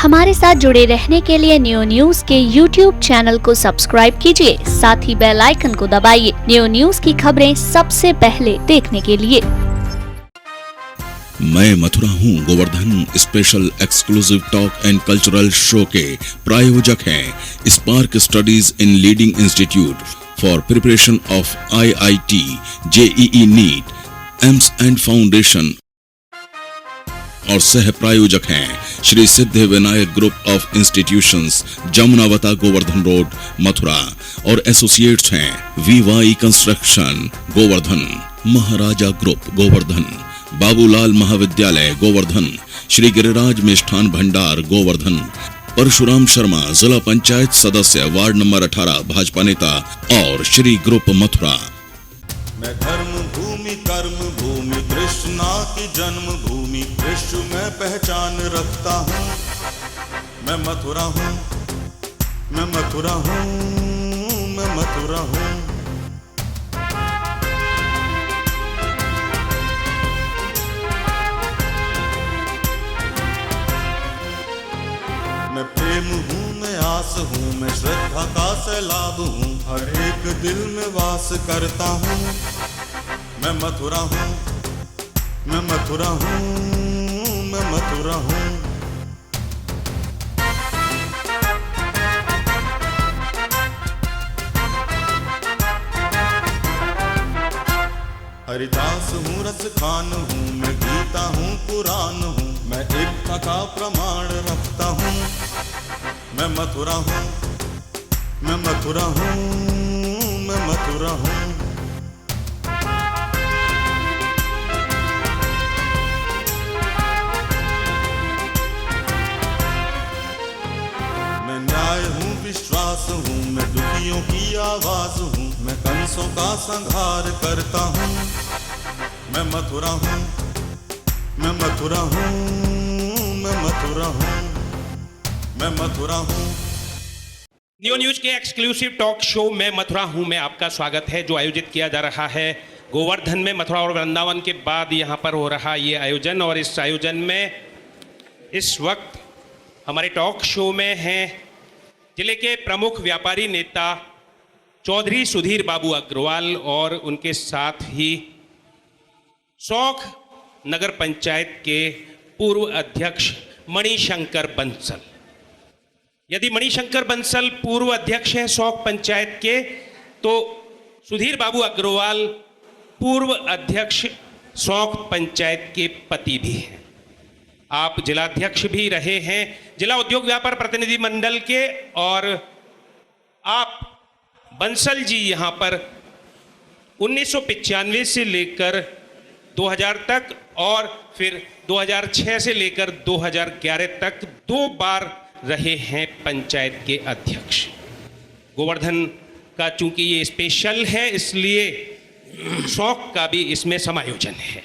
हमारे साथ जुड़े रहने के लिए न्यू न्यूज के YouTube चैनल को सब्सक्राइब कीजिए, साथ ही बेल आइकन को दबाइए न्यू न्यूज की खबरें सबसे पहले देखने के लिए। मैं मथुरा हूँ Govardhan special exclusive talk and cultural show के प्रायोजक हैं Spark Studies in leading institute for preparation of IIT, JEE NEET, AIIMS and foundation और सह प्रायोजक हैं Shri Siddhi Vinayak group of institutions, Jamunavata, Govardhan road, Mathura और एसोसिएट्स हैं VY construction Govardhan, Maharaja group Govardhan, Babulal Mahavidyalaya Govardhan, Shri Giriraj Mishthan Bhandar Govardhan, Parshuram Sharma जिला पंचायत सदस्य वार्ड नंबर 18 भाजपा नेता और श्री ग्रुप मथुरा। मैं धर्म भूमि कर्म भूमि कृष्णा की जन्म भूमि विश्व में पहचान रखता हूँ। मैं मथुरा हूँ, मैं मथुरा हूँ, मैं मथुरा हूँ। मैं प्रेम हूँ, मैं आस हूँ, मैं श्रद्धा का सैलाब हूँ, हर एक दिल में वास करता हूँ। मैं मथुरा हूँ, मैं मथुरा हूँ, मैं मथुरा हूँ। हरिदास हूँ, रस खान हूँ, मैं गीता हूँ, पुराण हूँ, मैं एकता का प्रमाण रखता हूँ। मैं मथुरा हूँ, मैं मथुरा हूँ, मैं मथुरा हूँ। मैं न्याय हूँ, विश्वास हूँ, मैं दुखियों की आवाज हूँ, मैं कंसों का संहार करता हूँ। मैं मथुरा हूँ, मैं मथुरा हूँ, मैं मथुरा हूँ, मैं मथुरा हूँ। न्यू न्यूज के एक्सक्लूसिव टॉक शो में मथुरा हूं में आपका स्वागत है, जो आयोजित किया जा रहा है गोवर्धन में। मथुरा और वृंदावन के बाद यहां पर हो रहा ये आयोजन, और इस आयोजन में इस वक्त हमारे टॉक शो में हैं जिले के प्रमुख व्यापारी नेता चौधरी सुधीर बाबू अग्रवाल और उनके साथ ही सौख नगर पंचायत के पूर्व अध्यक्ष मणिशंकर बंसल। यदि मणिशंकर बंसल पूर्व अध्यक्ष हैं सौख पंचायत के, तो सुधीर बाबू अग्रवाल पूर्व अध्यक्ष सौख पंचायत के पति भी हैं। आप जिलाध्यक्ष भी रहे हैं जिला उद्योग व्यापार प्रतिनिधि मंडल के, और आप बंसल जी यहां पर 1995 से लेकर 2000 तक और फिर 2006 से लेकर 2011 तक 2 बार रहे हैं पंचायत के अध्यक्ष। गोवर्धन का चूंकि ये स्पेशल है, इसलिए शौक का भी इसमें समायोजन है।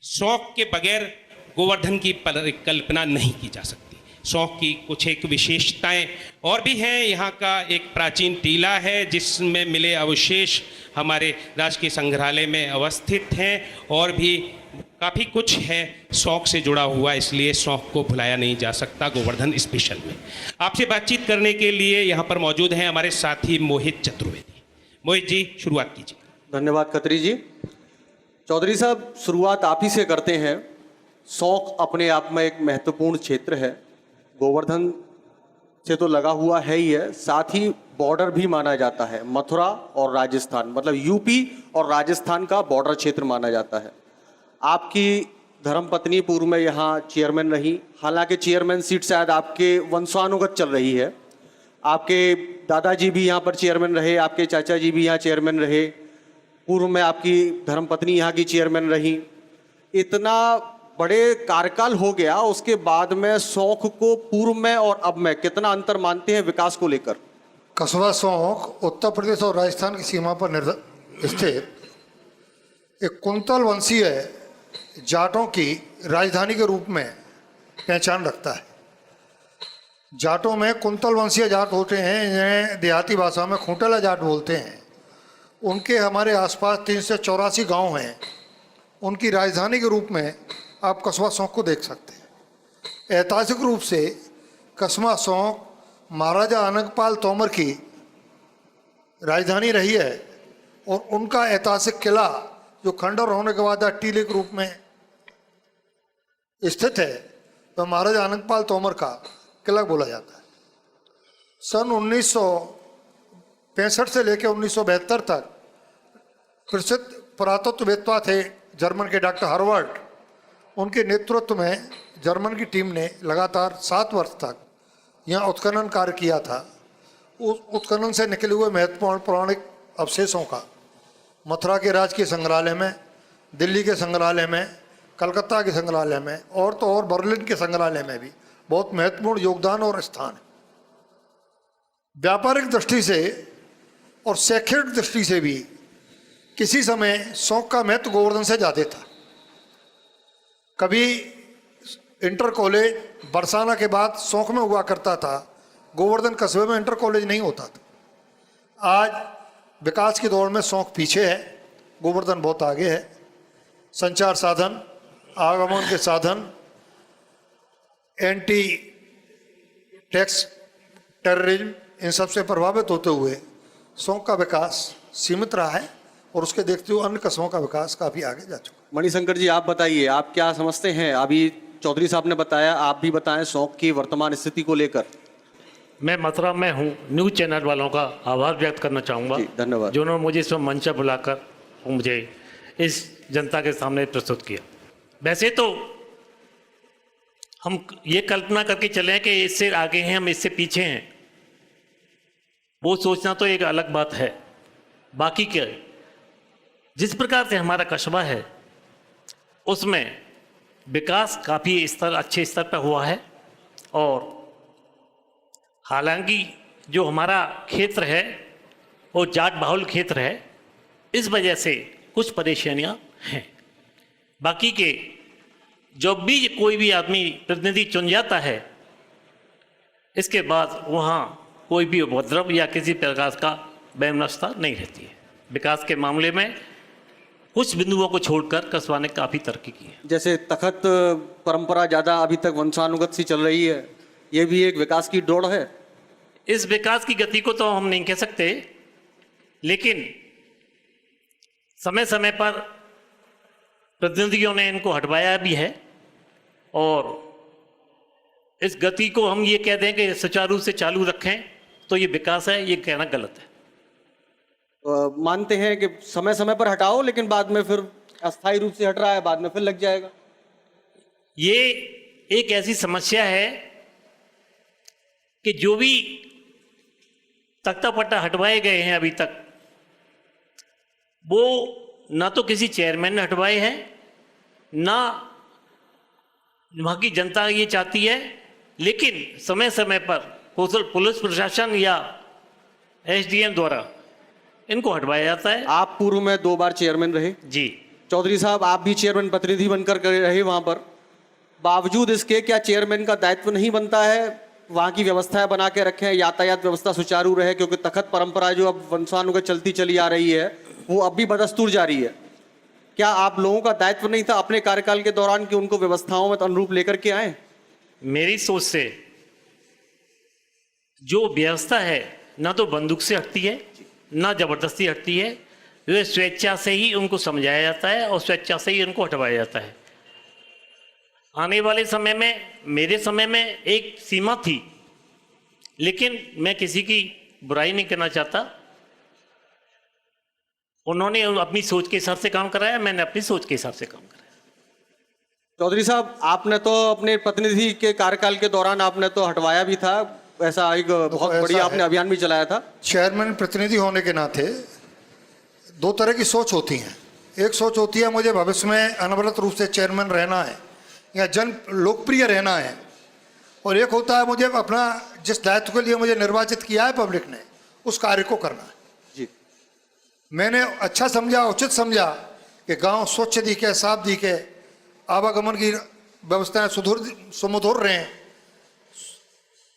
शौक के बगैर गोवर्धन की कल्पना नहीं की जा सकती। शौक की कुछ एक विशेषताएं और भी हैं। यहाँ का एक प्राचीन टीला है जिसमें मिले अवशेष हमारे राजकीय संग्रहालय में अवस्थित हैं, और भी काफ़ी कुछ है शौक से जुड़ा हुआ, इसलिए शौक को भुलाया नहीं जा सकता गोवर्धन स्पेशल में। आपसे बातचीत करने के लिए यहाँ पर मौजूद हैं हमारे साथी मोहित चतुर्वेदी। मोहित जी, शुरुआत कीजिए। धन्यवाद खत्री जी। चौधरी साहब, शुरुआत आप ही से करते हैं। शौक अपने आप में एक महत्वपूर्ण क्षेत्र है, गोवर्धन से तो लगा हुआ है ही है, साथ ही बॉर्डर भी माना जाता है। मथुरा और राजस्थान, मतलब यूपी और राजस्थान का बॉर्डर क्षेत्र माना जाता है। आपकी धर्मपत्नी पूर्व में यहाँ चेयरमैन रही, हालांकि चेयरमैन सीट शायद आपके वंशानुगत चल रही है। आपके दादाजी भी यहाँ पर चेयरमैन रहे, आपके चाचा जी भी यहाँ चेयरमैन रहे, पूर्व में आपकी धर्मपत्नी यहाँ की चेयरमैन रही। इतना बड़े कार्यकाल हो गया, उसके बाद में शौक को पूर्व में और अब में कितना अंतर मानते हैं विकास को लेकर? कस्बा शौक उत्तर प्रदेश और राजस्थान की सीमा पर स्थित एक कुंतल वंशीय जाटों की राजधानी के रूप में पहचान रखता है। जाटों में कुंतल वंशीय जाट होते हैं, इन्हें देहाती भाषा में खूंटला जाट बोलते हैं। उनके हमारे आसपास 384 गांव हैं। उनकी राजधानी के रूप में आप कस्बा शौक को देख सकते हैं। ऐतिहासिक रूप से कस्बा सौंक महाराजा अनंगपाल तोमर की राजधानी रही है और उनका ऐतिहासिक किला जो खंडर होने के बाद टीले के रूप में स्थित है तो महाराजा अनंगपाल तोमर का किला बोला जाता है। सन 1965 से लेकर 1972 तक प्रसिद्ध पुरातत्ववेत्ता थे जर्मन के डॉक्टर हार्वर्ड, उनके नेतृत्व में जर्मन की टीम ने लगातार 7 वर्ष तक यहाँ उत्खनन कार्य किया था। उस उत्खनन से निकले हुए महत्वपूर्ण पौराणिक अवशेषों का मथुरा के राजकीय संग्रहालय में, दिल्ली के संग्रहालय में, कलकत्ता के संग्रहालय में और तो और बर्लिन के संग्रहालय में भी बहुत महत्वपूर्ण योगदान और स्थान है। व्यापारिक दृष्टि से और शैक्षणिक दृष्टि से भी किसी समय सौंक का महत्व गोवर्धन से ज़्यादा था। कभी इंटर कॉलेज बरसाना के बाद सौंक में हुआ करता था, गोवर्धन कस्बे में इंटर कॉलेज नहीं होता था। आज विकास की दौड़ में सौंक पीछे है, गोवर्धन बहुत आगे है। संचार साधन, आगमन के साधन, एंटी टैक्स टेररिज्म, इन सब से प्रभावित होते हुए सौंक का विकास सीमित रहा है और उसके देखते हुए अन्य कस्बों का विकास काफ़ी आगे जा चुका। मणिशंकर जी, आप बताइए, आप क्या समझते हैं? अभी चौधरी साहब ने बताया, आप भी बताएं सौंक की वर्तमान स्थिति को लेकर। मैं मथुरा में हूँ, न्यूज़ चैनल वालों का आभार व्यक्त करना चाहूँगा। धन्यवाद। जिन्होंने मुझे इसमें मंच पर बुलाकर मुझे इस जनता के सामने प्रस्तुत किया। वैसे तो हम ये कल्पना करके चले कि इससे आगे हैं, हम इससे पीछे हैं, वो सोचना तो एक अलग बात है। बाकी क्या, जिस प्रकार से हमारा कस्बा है उसमें विकास काफ़ी अच्छे स्तर पर हुआ है और हालांकि जो हमारा क्षेत्र है वो जाट बाहुल क्षेत्र है, इस वजह से कुछ परेशानियां हैं। बाकी के जब भी कोई भी आदमी प्रतिनिधि चुन जाता है, इसके बाद वहाँ कोई भी उपद्रव या किसी प्रकार का वैमनस्यता नहीं रहती है। विकास के मामले में कुछ बिंदुओं को छोड़कर कस्बा ने काफ़ी तरक्की की है। जैसे तखत परंपरा ज़्यादा अभी तक वंशानुगत सी चल रही है, ये भी एक विकास की दौड़ है। इस विकास की गति को तो हम नहीं कह सकते, लेकिन समय समय पर प्रतिनिधियों ने इनको हटवाया भी है और इस गति को हम ये कह दें कि सुचारू से चालू रखें तो ये विकास है, ये कहना गलत है। मानते हैं कि समय समय पर हटाओ, लेकिन बाद में फिर अस्थायी रूप से हट रहा है, बाद में फिर लग जाएगा। ये एक ऐसी समस्या है कि जो भी तख्ता पट्टा हटवाए गए हैं अभी तक, वो ना तो किसी चेयरमैन ने हटवाए हैं, ना वहाँ की जनता ये चाहती है, लेकिन समय समय पर पुलिस प्रशासन या एसडीएम द्वारा इनको हटवाया जाता है। आप पूर्व में 2 बार चेयरमैन रहे जी। चौधरी साहब, आप भी चेयरमैन प्रतिनिधि बनकर रहे वहाँ पर, बावजूद इसके क्या चेयरमैन का दायित्व नहीं बनता है वहाँ की व्यवस्थाएं बना के रखें, यातायात व्यवस्था सुचारू रहे? क्योंकि तखत परंपरा जो अब वंशानुगत चलती चली आ रही है वो अब भी बदस्तूर जारी है। क्या आप लोगों का दायित्व नहीं था अपने कार्यकाल के दौरान कि उनको व्यवस्थाओं में अनुरूप लेकर के आए? मेरी सोच से जो व्यवस्था है ना तो बंदूक से हटती है ना जबरदस्ती हटती है, वे स्वेच्छा से ही उनको समझाया जाता है और स्वेच्छा से ही उनको हटवाया जाता है। आने वाले समय में, मेरे समय में एक सीमा थी, लेकिन मैं किसी की बुराई नहीं करना चाहता। उन्होंने अपनी सोच के हिसाब से काम कराया, मैंने अपनी सोच के हिसाब से काम कराया। चौधरी साहब, आपने तो अपने प्रतिनिधि के कार्यकाल के दौरान आपने तो हटवाया भी था, ऐसा एक बहुत बढ़िया आपने अभियान भी चलाया था। चेयरमैन प्रतिनिधि होने के नाते 2 तरह की सोच होती हैं। एक सोच होती है मुझे भविष्य में अनवरत रूप से चेयरमैन रहना है या जन लोकप्रिय रहना है, और एक होता है मुझे अपना जिस दायित्व के लिए मुझे निर्वाचित किया है पब्लिक ने, उस कार्य को करना है। जी, मैंने अच्छा समझा, उचित समझा कि गांव स्वच्छ दिखे, साफ दिखे, आवागमन की व्यवस्थाएं सुमधुर रहें।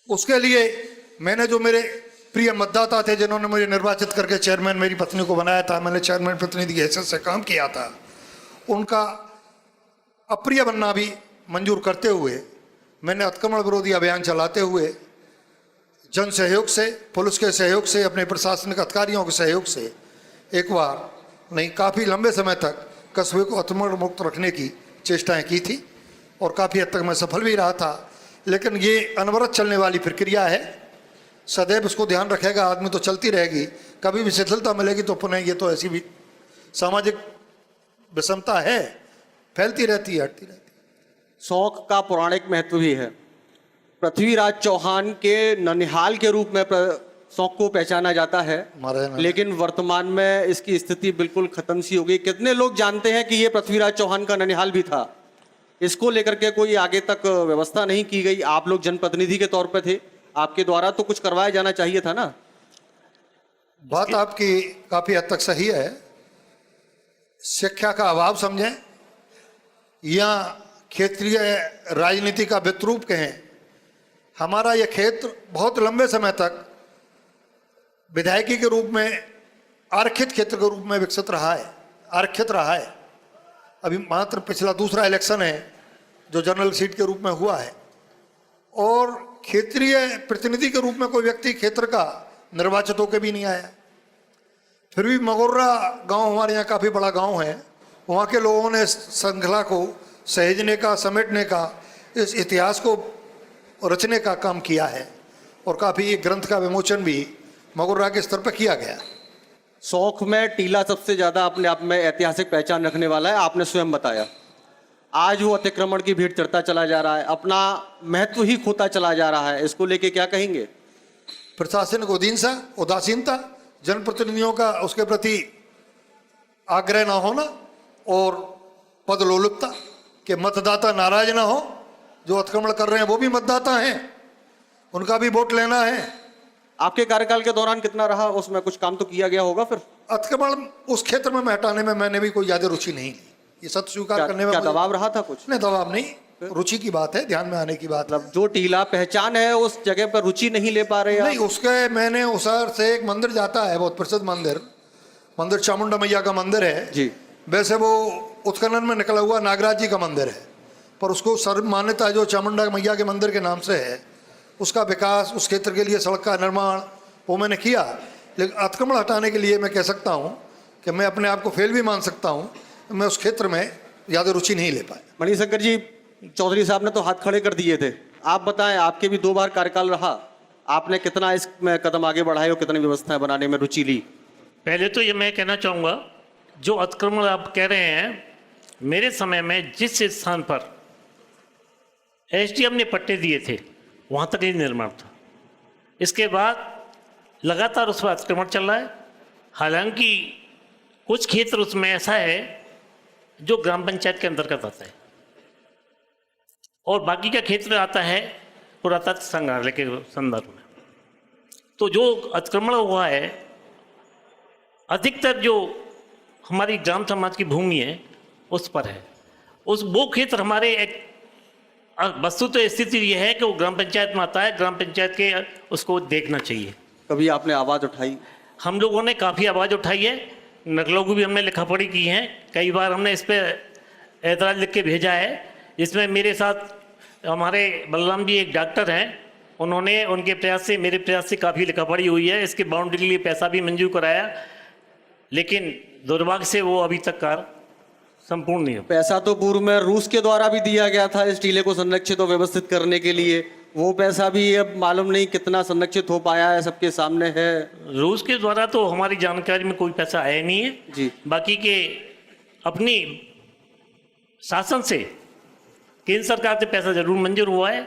उसके लिए मैंने जो मेरे प्रिय मतदाता थे जिन्होंने मुझे निर्वाचित करके चेयरमैन मेरी पत्नी को बनाया था, मैंने चेयरमैन प्रतिनिधि की हैसियत से काम किया था, उनका अप्रिय बनना भी मंजूर करते हुए मैंने अतिक्रमण विरोधी अभियान चलाते हुए जन सहयोग से, पुलिस के सहयोग से, अपने प्रशासनिक अधिकारियों के सहयोग से एक बार नहीं काफ़ी लंबे समय तक कस्बे को अतिक्रमण मुक्त रखने की चेष्टाएं की थी और काफ़ी हद तक मैं सफल भी रहा था। लेकिन ये अनवरत चलने वाली प्रक्रिया है, सदैव इसको ध्यान रखेगा आदमी तो चलती रहेगी, कभी भी शिथिलता मिलेगी तो पुनः ये तो ऐसी भी सामाजिक विषमता है, फैलती रहती है, हटती रहती है। शौक का पौराणिक महत्व भी है। पृथ्वीराज चौहान के ननिहाल के रूप में शौक को पहचाना जाता है, लेकिन वर्तमान में इसकी स्थिति बिल्कुल खत्म सी हो गई। कितने लोग जानते हैं कि ये पृथ्वीराज चौहान का ननिहाल भी था? इसको लेकर के कोई आगे तक व्यवस्था नहीं की गई। आप लोग जनप्रतिनिधि के तौर पे थे, आपके द्वारा तो कुछ करवाया जाना चाहिए था ना। बात आपकी काफी हद तक सही है। शिक्षा का अभाव समझें या क्षेत्रीय राजनीति का विद्रूप कहें, हमारा यह क्षेत्र बहुत लंबे समय तक विधायकी के रूप में आरक्षित क्षेत्र के रूप में विकसित रहा है, आरक्षित रहा है। अभी मात्र पिछला दूसरा इलेक्शन है जो जनरल सीट के रूप में हुआ है, और क्षेत्रीय प्रतिनिधि के रूप में कोई व्यक्ति क्षेत्र का निर्वाचित होकर भी नहीं आया। फिर भी मगोर्रा गांव हमारे यहाँ काफ़ी बड़ा गांव है, वहाँ के लोगों ने श्रृंखला को सहेजने का, समेटने का, इस इतिहास को रचने का काम किया है और काफ़ी ग्रंथ का विमोचन भी मगोर्रा के स्तर पर किया गया। शौक में टीला सबसे ज्यादा अपने आप में ऐतिहासिक पहचान रखने वाला है, आपने स्वयं बताया। आज वो अतिक्रमण की भीड़ चढ़ता चला जा रहा है, अपना महत्व ही खोता चला जा रहा है, इसको लेके क्या कहेंगे? प्रशासनिक उदासीनता, जनप्रतिनिधियों का उसके प्रति आग्रह ना होना और पदलोलुपता कि मतदाता नाराज ना हो। जो अतिक्रमण कर रहे हैं वो भी मतदाता हैं, उनका भी वोट लेना है। आपके कार्यकाल के दौरान कितना रहा, उसमें कुछ काम तो किया गया होगा? फिर अतिक्रमण उस क्षेत्र में हटाने में मैंने भी कोई ज्यादा रुचि नहीं ली, ये सत्य स्वीकार करने में। क्या दबाव रहा था? कुछ नहीं, दबाव नहीं, रुचि की बात है, ध्यान में आने की बात है। मतलब जो टीला पहचान है उस जगह पर रुचि नहीं ले पा रहे? नहीं, उसके मैंने उसार से एक मंदिर जाता है, बहुत प्रसिद्ध मंदिर चामुंडा मैया का मंदिर है जी। वैसे वो उत्खनन में निकला हुआ नागराज जी का मंदिर है, पर उसको सर्व मान्यता जो चामुंडा मैया के मंदिर के नाम से है, उसका विकास, उस क्षेत्र के लिए सड़क का निर्माण वो मैंने किया। लेकिन अतिक्रमण हटाने के लिए मैं कह सकता हूँ कि मैं अपने आप को फेल भी मान सकता हूँ, मैं उस क्षेत्र में ज़्यादा रुचि नहीं ले पाया। मणिशंकर जी, चौधरी साहब ने तो हाथ खड़े कर दिए थे, आप बताएं, आपके भी 2 बार कार्यकाल रहा, आपने कितना इसमें कदम आगे बढ़ाए और कितनी व्यवस्थाएं बनाने में रुचि ली? पहले तो ये मैं कहना चाहूँगा, जो अतिक्रमण आप कह रहे हैं, मेरे समय में जिस स्थान पर एसडीएम ने पट्टे दिए थे वहाँ तक ही निर्माण था। इसके बाद लगातार उस पर अतिक्रमण चल रहा है। हालांकि कुछ क्षेत्र उसमें ऐसा है जो ग्राम पंचायत के अंतर्गत आता है और बाकी का क्षेत्र आता है पुरातत्व संग्रहालय के संदर्भ में। तो जो अतिक्रमण हुआ है, अधिकतर जो हमारी ग्राम समाज की भूमि है उस पर है। वो क्षेत्र हमारे एक वस्तु तो स्थिति ये है कि वो ग्राम पंचायत में आता है, ग्राम पंचायत के उसको देखना चाहिए। कभी आपने आवाज़ उठाई? हम लोगों ने काफ़ी आवाज़ उठाई है, नकलों को भी हमने लिखा पढ़ी की हैं, कई बार हमने इस पर एतराज़ लिख के भेजा है। इसमें मेरे साथ हमारे बलराम जी एक डॉक्टर हैं, उन्होंने उनके प्रयास से, मेरे प्रयास से काफ़ी लिखा पढ़ी हुई है। इसके बाउंड्री के लिए पैसा भी मंजूर कराया, लेकिन दुर्भाग्य से वो अभी तक कार्य संपूर्ण नहीं हो। पैसा तो पूर्व में रूस के द्वारा भी दिया गया था इस टीले को संरक्षित और व्यवस्थित करने के लिए, वो पैसा भी अब मालूम नहीं कितना संरक्षित हो पाया है, सबके सामने है। रूस के द्वारा तो हमारी जानकारी में कोई पैसा आया नहीं है जी। बाकी के अपनी शासन से केंद्र सरकार से पैसा जरूर मंजूर हुआ है,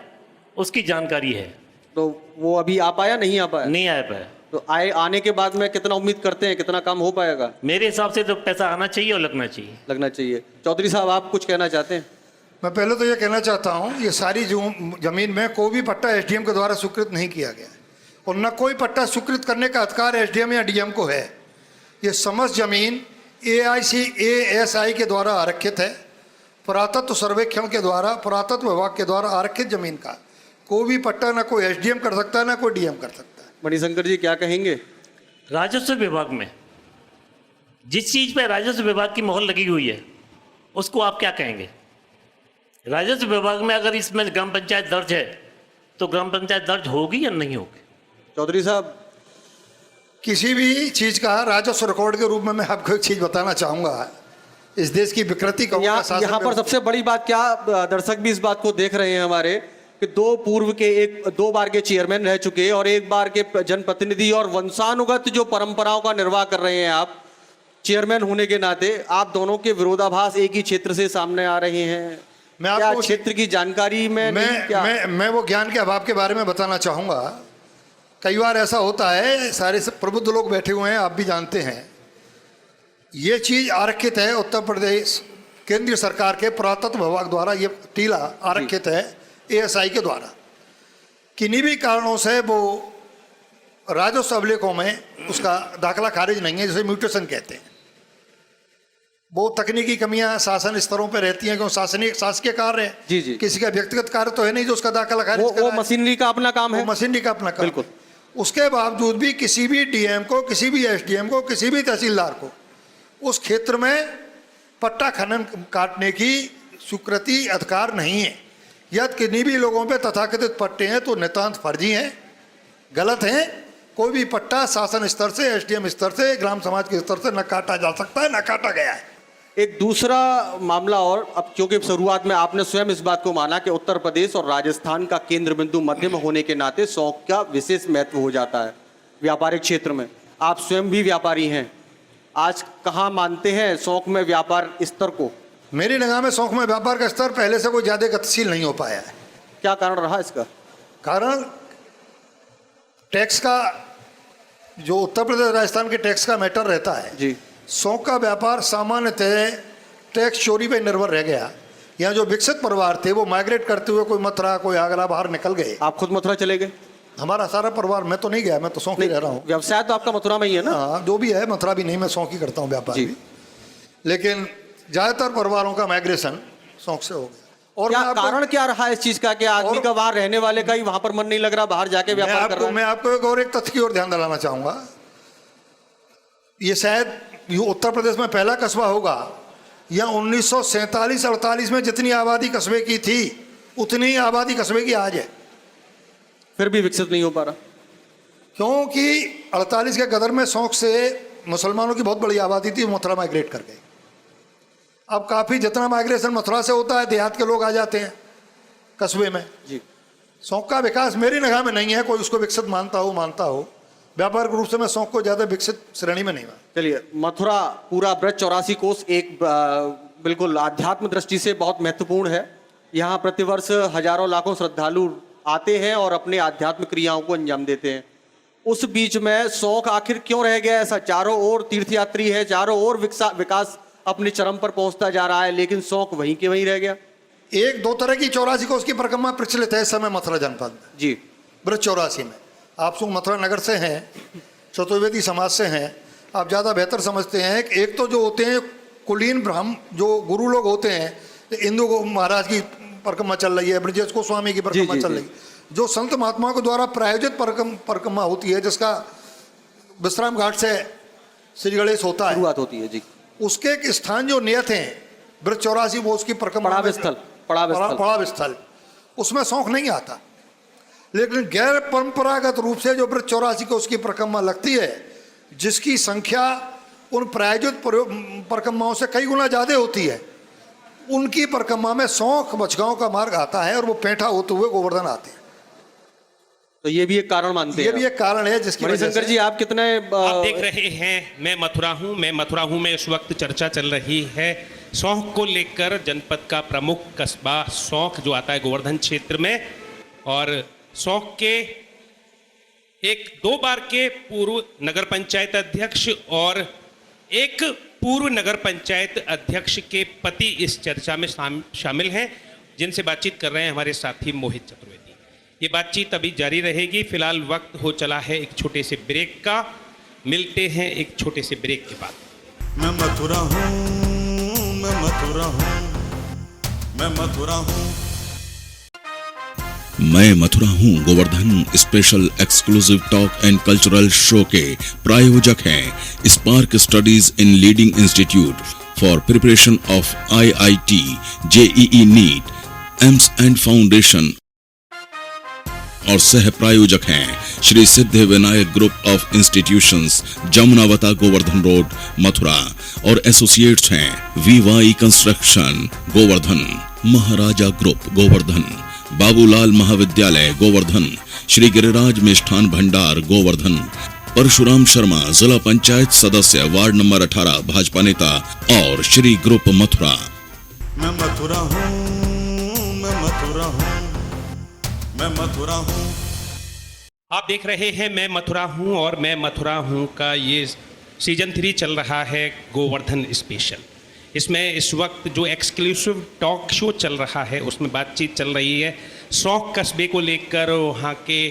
उसकी जानकारी है। तो वो अभी आ पाया, नहीं आ पाया? नहीं आ पाया। तो आने के बाद में कितना उम्मीद करते हैं, कितना काम हो पाएगा? मेरे हिसाब से तो पैसा आना चाहिए और लगना चाहिए। चौधरी साहब, आप कुछ कहना चाहते हैं? मैं पहले तो ये कहना चाहता हूँ, ये सारी जमीन में कोई भी पट्टा एसडीएम के द्वारा स्वीकृत नहीं किया गया और न कोई पट्टा स्वीकृत करने का अधिकार एसडीएम या डीएम को है। ये समस्त जमीन AICASI के द्वारा आरक्षित है, पुरातत्व सर्वेक्षण के द्वारा, पुरातत्व विभाग के द्वारा आरक्षित जमीन का कोई भी पट्टा ना कोई एसडीएम कर सकता है ना कोई डीएम कर सकता है। मणिशंकर जी, क्या कहेंगे? राजस्व विभाग में जिस चीज़ पे राजस्व विभाग की मोहर लगी हुई है उसको आप क्या कहेंगे? राजस्व विभाग में अगर इसमें ग्राम पंचायत दर्ज है तो ग्राम पंचायत दर्ज होगी या नहीं होगी? चौधरी साहब, किसी भी चीज का राजस्व रिकॉर्ड के रूप में मैं आपको एक चीज बताना चाहूंगा। इस देश की विकृति का यहाँ पर सबसे बड़ी बात क्या, दर्शक भी इस बात को देख रहे हैं हमारे, कि दो बार के चेयरमैन रह चुके और एक बार के जनप्रतिनिधि और वंशानुगत जो परंपराओं का निर्वाह कर रहे हैं आप चेयरमैन होने के नाते, आप दोनों के विरोधाभास एक ही क्षेत्र से सामने आ रहे हैं। मैं क्या आपको क्षेत्र की जानकारी में मैं वो ज्ञान के अभाव के बारे में बताना चाहूंगा। कई बार ऐसा होता है, सारे प्रबुद्ध लोग बैठे हुए हैं, आप भी जानते हैं, ये चीज आरक्षित है उत्तर प्रदेश केंद्रीय सरकार के पुरातत्व विभाग द्वारा, ये टीला आरक्षित है ASI के द्वारा। किन्हीं भी कारणों से वो राजस्व अभिलेखों में उसका दाखला खारिज नहीं है, जिसे म्यूटेशन कहते हैं। वो तकनीकी कमियां शासन स्तरों पर रहती हैं, क्योंकि शासकीय कार्य है, जी जी, किसी का व्यक्तिगत कार्य तो है नहीं जो उसका दाखला खारिज वो मशीनरी का अपना काम है, मशीनरी का अपना काम। बिल्कुल। उसके बावजूद भी किसी भी DM को, किसी भी SDM को, किसी भी तहसीलदार को उस क्षेत्र में पट्टा खनन काटने की स्वीकृति अधिकार नहीं है। यदि किन्हीं भी लोगों पे तथाकथित पट्टे हैं तो नितांत फर्जी हैं, गलत हैं। कोई भी पट्टा शासन स्तर से, SDM स्तर से, ग्राम समाज के स्तर से न काटा जा सकता है, न काटा गया है। एक दूसरा मामला, और अब क्योंकि शुरुआत में आपने स्वयं इस बात को माना कि उत्तर प्रदेश और राजस्थान का केंद्र बिंदु मध्य में होने के नाते शौक का विशेष महत्व हो जाता है व्यापारिक क्षेत्र में। आप स्वयं भी व्यापारी हैं, आज कहाँ मानते हैं शौक में व्यापार स्तर को? मेरी निगाह में शौक में व्यापार का स्तर पहले से कोई ज्यादा गतिशील नहीं हो पाया है। क्या कारण रहा इसका? कारण टैक्स का, जो उत्तर प्रदेश राजस्थान के टैक्स का मैटर रहता है जी, शौक का व्यापार सामान्यतः टैक्स चोरी पर निर्भर रह गया। यहाँ जो विकसित परिवार थे वो माइग्रेट करते हुए कोई मथुरा, कोई आगरा बाहर निकल गए। आप खुद मथुरा चले गए? हमारा सारा परिवार, मैं तो नहीं गया, मैं तो शौक ही रह रहा हूँ। व्यवसाय तो आपका मथुरा में ही है ना? हाँ, जो भी है, मथुरा भी नहीं, मैं शौक ही करता हूँ व्यापार भी। लेकिन ज्यादातर परिवारों का माइग्रेशन शौक से हो गया। और क्या कारण क्या रहा इस चीज का कि आदमी का वहां रहने वाले का ही वहां पर मन नहीं लग रहा, बाहर जाके व्यापार कर रहा है? मैं आपको एक तथ्य की ओर ध्यान दिलाना चाहूंगा। ये शायद उत्तर प्रदेश में पहला कस्बा होगा या 1947-48 में जितनी आबादी कस्बे की थी उतनी ही आबादी कस्बे की आज है, फिर भी विकसित नहीं हो पा रहा। क्योंकि 48 के गदर में शौक से मुसलमानों की बहुत बड़ी आबादी थी, मथुरा माइग्रेट कर गई। अब काफी जितना माइग्रेशन मथुरा से होता है, देहात के लोग आ जाते हैं कस्बे में जी। शौक का विकास मेरी निगाह में नहीं है, कोई उसको विकसित मानता हो, व्यापारिक रूप से मैं शौक को ज्यादा विकसित श्रेणी में नहीं मानता। चलिए, मथुरा पूरा ब्रज 84 कोस एक बिल्कुल आध्यात्म दृष्टि से बहुत महत्वपूर्ण है। यहाँ प्रतिवर्ष हजारों लाखों श्रद्धालु आते हैं और अपने आध्यात्मिक क्रियाओं को अंजाम देते हैं। उस बीच में शौक आखिर क्यों रह गया ऐसा? चारों ओर तीर्थयात्री है, चारों ओर विकास अपने चरम पर पहुंचता जा रहा है, लेकिन शौक वहीं के वहीं रह गया। एक दो तरह की 84 कोस की परिक्रमा प्रचलित है इस समय मथुरा जनपद में जी। ब्रज 84 में आप लोग मथुरा नगर से हैं, चतुर्वेदी समाज से हैं, आप ज़्यादा बेहतर समझते हैं। एक तो जो होते हैं कुलीन ब्राह्मण, जो गुरु लोग होते हैं, इंदु महाराज की परिक्रमा चल रही है, ब्रजेश गोस्वामी की परिक्रमा चल रही है, जो संत महात्माओं के द्वारा प्रायोजित परिक्रमा होती है, जिसका विश्राम घाट से श्री गणेश होता है, शुरुआत होती है जी। उसके एक स्थान जो नियत है ब्रज 84 वो उसकी परिक्रमा पड़ाव स्थल, उसमें शौक नहीं आता। लेकिन गैर परंपरागत रूप से जो ब्रज 84 को उसकी परिक्रमा लगती है, जिसकी संख्या उन प्रायोजित परिक्रमाओं से कई गुना ज्यादा होती है, उनकी परिक्रमा में शौक बचगांव का मार्ग आता है और वो पेंठा होते हुए गोवर्धन आते हैं। तो ये भी एक कारण मानते हैं? ये भी एक कारण है जिसकी वजह से। मणिशंकर जी, आप कितने आप देख रहे हैं मैं मथुरा हूं में इस वक्त चर्चा चल रही है शौक को लेकर। जनपद का प्रमुख कस्बा शौक जो आता है गोवर्धन क्षेत्र में, और शौक के एक 2 बार के पूर्व नगर पंचायत अध्यक्ष और एक पूर्व नगर पंचायत अध्यक्ष के पति इस चर्चा में शामिल हैं, जिनसे बातचीत कर रहे हैं हमारे साथी मोहित चतुर्वेदी। ये बातचीत अभी जारी रहेगी। फिलहाल वक्त हो चला है एक छोटे से ब्रेक का, मिलते हैं एक छोटे से ब्रेक के बाद। मैं मथुरा हूँ, मैं मथुरा हूँ, मैं मथुरा हूँ, मैं मथुरा हूँ Govardhan special exclusive talk and cultural show के प्रायोजक हैं Spark Studies in leading institute for preparation of IIT, JEE NEET, AIIMS and foundation और सह प्रायोजक हैं Shri Siddhi Vinayak group of institutions, Jamunavata, Govardhan road, Mathura. और एसोसिएट्स हैं VY construction, Govardhan, Maharaja group, Govardhan, Babulal Mahavidyalaya, Govardhan, Shri Giriraj Mishthan Bhandar, Govardhan. Parshuram Sharma, जिला पंचायत सदस्य, वार्ड नंबर 18, भाजपा नेता, और श्री ग्रुप, मथुरा। मैं मथुरा हूँ, मैं मथुरा हूँ, मैं मथुरा हूँ। आप देख रहे हैं मैं मथुरा हूँ और मैं मथुरा हूँ का ये सीजन 3 चल रहा है गोवर्धन स्पेशल। इसमें इस वक्त जो एक्सक्लूसिव टॉक शो चल रहा है उसमें बातचीत चल रही है सौंख कस्बे को लेकर। वहाँ के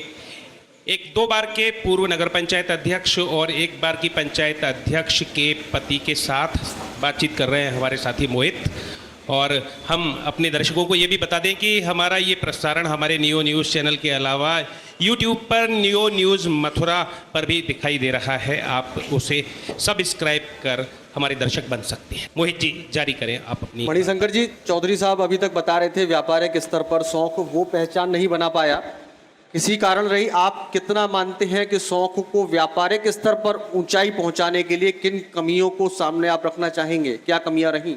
1-2 बार के पूर्व नगर पंचायत अध्यक्ष और 1 बार की पंचायत अध्यक्ष के पति के साथ बातचीत कर रहे हैं हमारे साथी मोहित। और हम अपने दर्शकों को ये भी बता दें कि हमारा ये प्रसारण हमारे नियो न्यूज़ चैनल के अलावा यूट्यूब पर नियो न्यूज़ मथुरा पर भी दिखाई दे रहा है। आप उसे सब्सक्राइब कर हमारे दर्शक बन सकते हैं। मोहित जी जारी करें आप अपनी। मणिशंकर जी, चौधरी साहब अभी तक बता रहे थे व्यापारिक स्तर पर सौंख वो पहचान नहीं बना पाया, किसी कारण रही। आप कितना मानते हैं कि सौंख को व्यापारिक स्तर पर ऊंचाई पहुंचाने के लिए किन कमियों को सामने आप रखना चाहेंगे? क्या कमियां रहीं?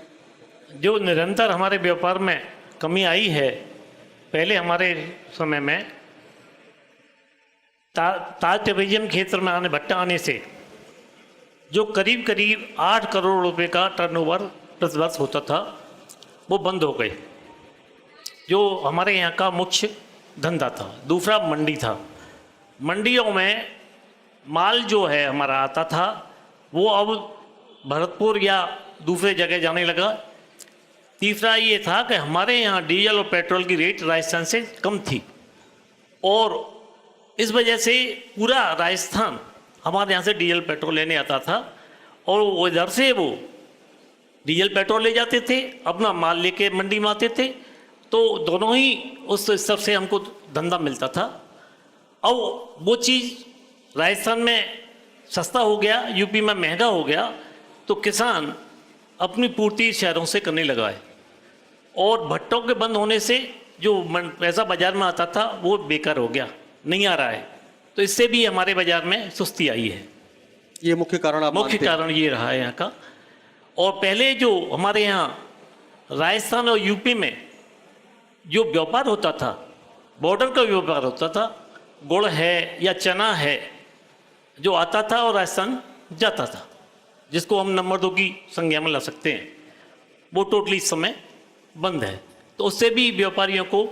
जो निरंतर हमारे व्यापार में कमी आई है, पहले हमारे समय में ताज टेलीविजन क्षेत्र में भट्टा आने से जो करीब करीब 8 करोड़ रुपए का टर्नओवर प्रति वर्ष होता था, वो बंद हो गए। जो हमारे यहाँ का मुख्य धंधा था। दूसरा मंडी था। मंडियों में माल जो है हमारा आता था वो अब भरतपुर या दूसरे जगह जाने लगा। तीसरा ये था कि हमारे यहाँ डीजल और पेट्रोल की रेट राजस्थान से कम थी और इस वजह से पूरा राजस्थान हमारे यहाँ से डीजल पेट्रोल लेने आता था और उधर से वो डीजल पेट्रोल ले जाते थे, अपना माल लेके मंडी में आते थे। तो दोनों ही उस स्तर से हमको धंधा मिलता था। अब वो चीज़ राजस्थान में सस्ता हो गया, यूपी में महंगा हो गया, तो किसान अपनी पूर्ति शहरों से करने लगा है और भट्टों के बंद होने से जो पैसा बाजार में आता था वो बेकार हो गया, नहीं आ रहा है। तो इससे भी हमारे बाजार में सुस्ती आई है। ये मुख्य कारण आप मुख्य मानते हैं? कारण ये रहा है यहाँ का। और पहले जो हमारे यहाँ राजस्थान और यूपी में जो व्यापार होता था, बॉर्डर का व्यापार होता था, गुड़ है या चना है जो आता था और राजस्थान जाता था, जिसको हम नंबर 2 की संज्ञा में ला सकते हैं, वो टोटली इस समय बंद है। तो उससे भी व्यापारियों को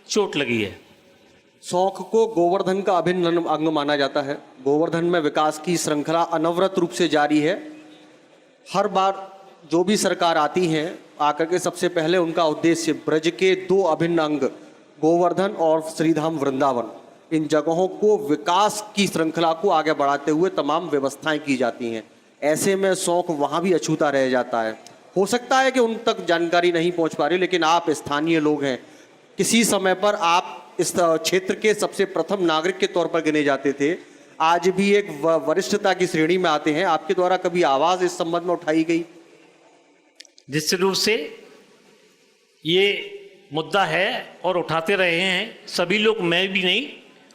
चोट लगी है। सौंख को गोवर्धन का अभिन्न अंग माना जाता है। गोवर्धन में विकास की श्रृंखला अनवरत रूप से जारी है। हर बार जो भी सरकार आती है आकर के सबसे पहले उनका उद्देश्य ब्रज के 2 अभिन्न अंग गोवर्धन और श्रीधाम वृंदावन, इन जगहों को विकास की श्रृंखला को आगे बढ़ाते हुए तमाम व्यवस्थाएं की जाती हैं। ऐसे में सौंख वहाँ भी अछूता रह जाता है। हो सकता है कि उन तक जानकारी नहीं पहुँच पा रही, लेकिन आप स्थानीय लोग हैं, किसी समय पर आप इस क्षेत्र के सबसे प्रथम नागरिक के तौर पर गिने जाते थे, आज भी एक वरिष्ठता की श्रेणी में आते हैं। आपके द्वारा कभी आवाज़ इस संबंध में उठाई गई? जिस रूप से ये मुद्दा है और उठाते रहे हैं सभी लोग, मैं भी नहीं,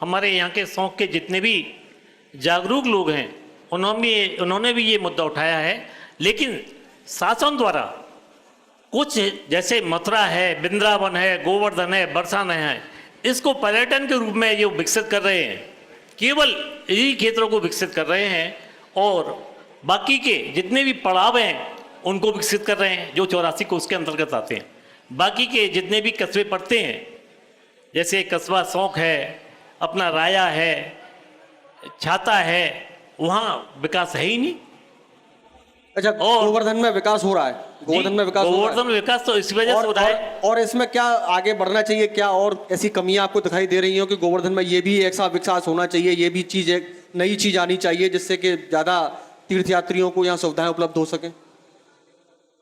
हमारे यहाँ के सौंख के जितने भी जागरूक लोग हैं उन्होंने भी ये मुद्दा उठाया है। लेकिन शासन द्वारा कुछ जैसे मथुरा है, वृंदावन है, गोवर्धन है, बरसाना है, इसको पर्यटन के रूप में ये विकसित कर रहे हैं, केवल इन्हीं क्षेत्रों को विकसित कर रहे हैं और बाकी के जितने भी पड़ाव हैं उनको विकसित कर रहे हैं जो 84 कोस के अंतर्गत आते हैं। बाकी के जितने भी कस्बे पड़ते हैं, जैसे कस्बा सौंख है, अपना राया है, छाता है, वहाँ विकास है ही नहीं। अच्छा, और गोवर्धन में विकास हो रहा है? गोवर्धन में विकास हो रहा है? गोवर्धन में विकास तो इस वजह से हो रहा है। और इसमें क्या आगे बढ़ना चाहिए? क्या और ऐसी कमियां आपको दिखाई दे रही हो कि गोवर्धन में ये भी ऐसा विकास होना चाहिए, ये भी चीज़ एक नई चीज़ आनी चाहिए जिससे कि ज़्यादा तीर्थयात्रियों को यहाँ सुविधाएं उपलब्ध हो सकें?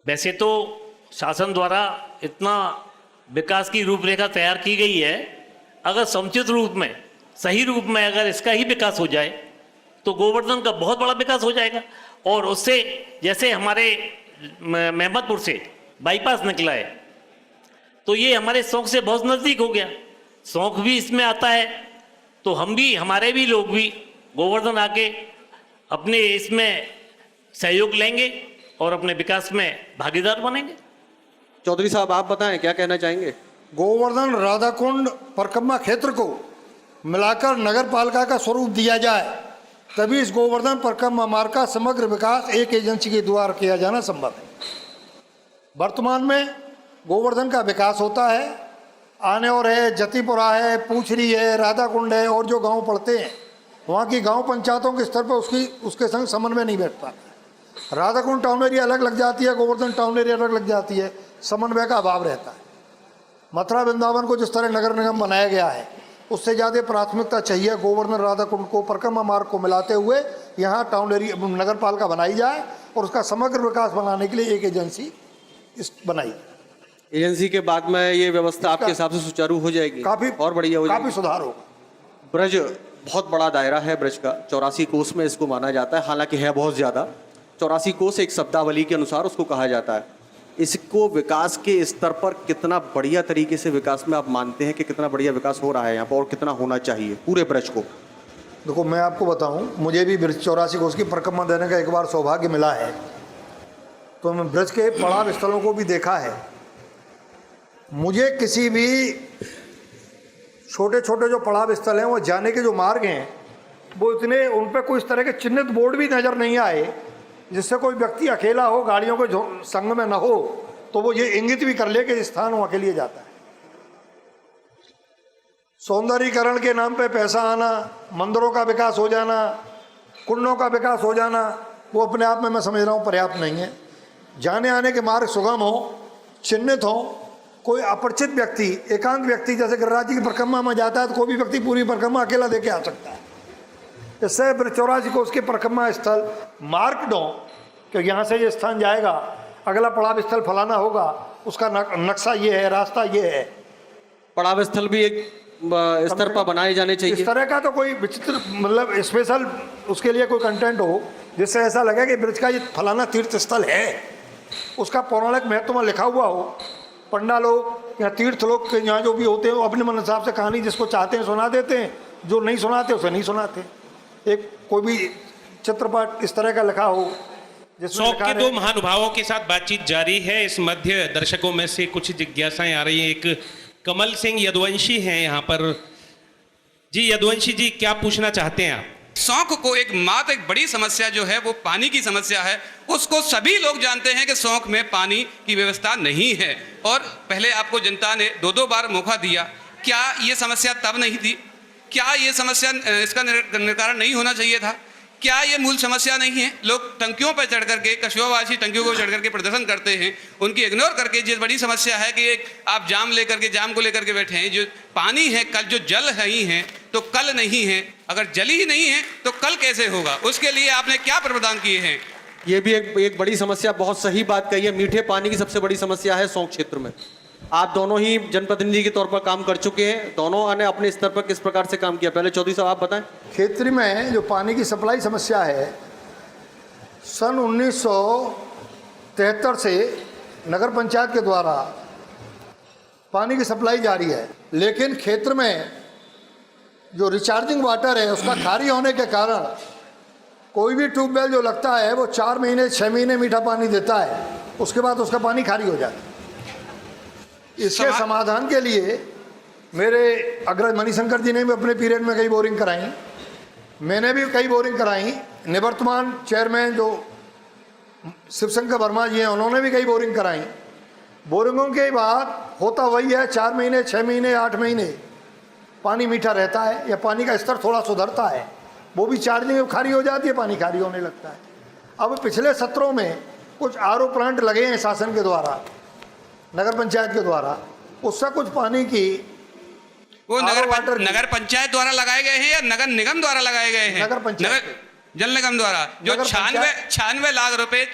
वैसे तो शासन द्वारा इतना विकास की रूपरेखा तैयार की गई है, अगर समुचित रूप में, सही रूप में अगर इसका ही विकास हो जाए तो गोवर्धन का बहुत बड़ा विकास हो जाएगा। और उससे जैसे हमारे मेहमदपुर से बाईपास निकला है तो ये हमारे शौक से बहुत नजदीक हो गया। शौक भी इसमें आता है, तो हम भी, हमारे भी लोग भी गोवर्धन आके अपने इसमें सहयोग लेंगे और अपने विकास में भागीदार बनेंगे। चौधरी साहब आप बताएं क्या कहना चाहेंगे। गोवर्धन राधाकुंड परिक्रमा क्षेत्र को मिलाकर नगर पालिका का स्वरूप दिया जाए, तभी इस गोवर्धन परिक्रमा मार्ग का समग्र विकास एक एजेंसी के द्वारा किया जाना संभव है। वर्तमान में गोवर्धन का विकास होता है, आनेौर है, जतीपुरा है, पूछरी है, राधाकुंड है, और जो गांव पड़ते हैं वहाँ की गांव पंचायतों के स्तर पर उसके संग समन्वय नहीं बैठ पाता। राधाकुंड टाउन एरिया अलग लग जाती है, गोवर्धन टाउन एरिया अलग लग जाती है, समन्वय का अभाव रहता है। मथुरा वृंदावन को जिस तरह नगर निगम बनाया गया है, उससे ज़्यादा प्राथमिकता चाहिए गोवर्धन राधाकुंड को परिक्रमा मार्ग को मिलाते हुए यहाँ टाउन एरिया नगर पालिका बनाई जाए और उसका समग्र विकास बनाने के लिए एक एजेंसी बनाई। एजेंसी के बाद में ये व्यवस्था आपके हिसाब से सुचारू हो जाएगी, काफी और बढ़िया हो जाएगी, काफी सुधार होगा। ब्रज बहुत बड़ा दायरा है ब्रज का, 84 कोस में इसको माना जाता है, हालांकि है बहुत ज़्यादा। 84 कोस एक शब्दावली के अनुसार उसको कहा जाता है। इसको विकास के स्तर पर कितना बढ़िया तरीके से विकास में आप मानते हैं कि कितना बढ़िया विकास हो रहा है यहाँ पर, और कितना होना चाहिए पूरे ब्रज को? देखो, मैं आपको बताऊं, मुझे भी ब्रज 84 कोस की परिक्रमा देने का एक बार सौभाग्य मिला है, तो मैं ब्रज के पड़ाव स्थलों को भी देखा है। मुझे किसी भी छोटे छोटे जो पड़ाव स्थल हैं, वो जाने के जो मार्ग हैं, वो इतने, उन पर कोई इस तरह के चिन्हित बोर्ड भी नज़र नहीं आए जिससे कोई व्यक्ति अकेला हो, गाड़ियों के संग में न हो, तो वो ये इंगित भी कर ले कि स्थान वहाँ के लिए जाता है। सौंदर्यीकरण के नाम पे पैसा आना, मंदिरों का विकास हो जाना, कुंडों का विकास हो जाना, वो अपने आप में मैं समझ रहा हूँ पर्याप्त नहीं है। जाने आने के मार्ग सुगम हो, चिन्हित हो, कोई अपरिचित व्यक्ति, एकांत व्यक्ति जैसे गिरिराज जी की परिक्रमा में जाता है तो कोई भी व्यक्ति पूरी परिक्रमा अकेला देके आ सकता है। इससे 84 को उसके परिक्रमा स्थल मार्क दो कि यहाँ से ये स्थान जाएगा, अगला पड़ाव स्थल फलाना होगा, उसका नक्शा ये है, रास्ता ये है। पड़ाव स्थल भी एक स्तर पर बनाए जाने चाहिए। इस तरह का तो कोई विचित्र, मतलब स्पेशल उसके लिए कोई कंटेंट हो जिससे ऐसा लगे कि ब्रज का ये फलाना तीर्थ स्थल है, उसका पौराणिक महत्व में लिखा हुआ हो। पंडा लोग या तीर्थ लोग के यहाँ जो भी होते हैं, वो अपने मन हिसाब से कहानी जिसको चाहते हैं सुना देते हैं, जो नहीं सुनाते उसे नहीं सुनाते। एक कोई भी चित्रपट इस तरह का लिखा हो जिसमें शौक के दो महानुभावों के साथ बातचीत जारी है। इस मध्य दर्शकों में से कुछ जिज्ञासाएं आ रही हैं। एक कमल सिंह यदुवंशी हैं यहाँ पर। जी यदुवंशी जी, क्या पूछना चाहते हैं आप? शौक को एक बड़ी समस्या जो है वो पानी की समस्या है। उसको सभी लोग जानते हैं कि शौक में पानी की व्यवस्था नहीं है, और पहले आपको जनता ने 2-2 बार मौका दिया। क्या ये समस्या तब नहीं थी? क्या ये समस्या, इसका निराकरण नहीं होना चाहिए था? क्या ये मूल समस्या नहीं है? लोग टंकियों पर चढ़ करके, कछुआवासी टंकियों को चढ़ करके प्रदर्शन करते हैं, उनकी इग्नोर करके ये बड़ी समस्या है कि एक आप जाम को लेकर के बैठे हैं। जो पानी है, कल जो जल नहीं है तो कल नहीं है, अगर जल ही नहीं है तो कल कैसे होगा? उसके लिए आपने क्या प्रावधान किए हैं? ये भी एक बड़ी समस्या, बहुत सही बात कही है। मीठे पानी की सबसे बड़ी समस्या है शौक क्षेत्र में। आप दोनों ही जनप्रतिनिधि के तौर पर काम कर चुके हैं, दोनों ने अपने स्तर पर किस प्रकार से काम किया, पहले चौधरी साहब आप बताएं। क्षेत्र में जो पानी की सप्लाई समस्या है, सन 1973 से नगर पंचायत के द्वारा पानी की सप्लाई जारी है, लेकिन क्षेत्र में जो रिचार्जिंग वाटर है उसका खारी होने के कारण कोई भी ट्यूबवेल जो लगता है वो 4 महीने 6 महीने मीठा पानी देता है, उसके बाद उसका पानी खारी हो जाता है। इसके समाधान के लिए मेरे अग्रज मणिशंकर जी ने भी अपने पीरियड में कई बोरिंग कराई, मैंने भी कई बोरिंग कराई, निवर्तमान चेयरमैन जो शिवशंकर वर्मा जी हैं उन्होंने भी कई बोरिंग कराई। बोरिंगों के बाद होता वही है, 4 महीने 6 महीने 8 महीने पानी मीठा रहता है या पानी का स्तर थोड़ा सुधरता है, वो भी चार्जिंग खारी हो जाती है, पानी खारी होने लगता है। अब पिछले सत्रों में कुछ आरओ प्लांट लगे हैं शासन के द्वारा, नगर पंचायत के द्वारा, उससे कुछ पानी की वो नगर पंचायत द्वारा लगाए गए हैं या नगर निगम द्वारा लगाए गए हैं? नगर पंचायत, जल निगम द्वारा जो 96 लाख रुपए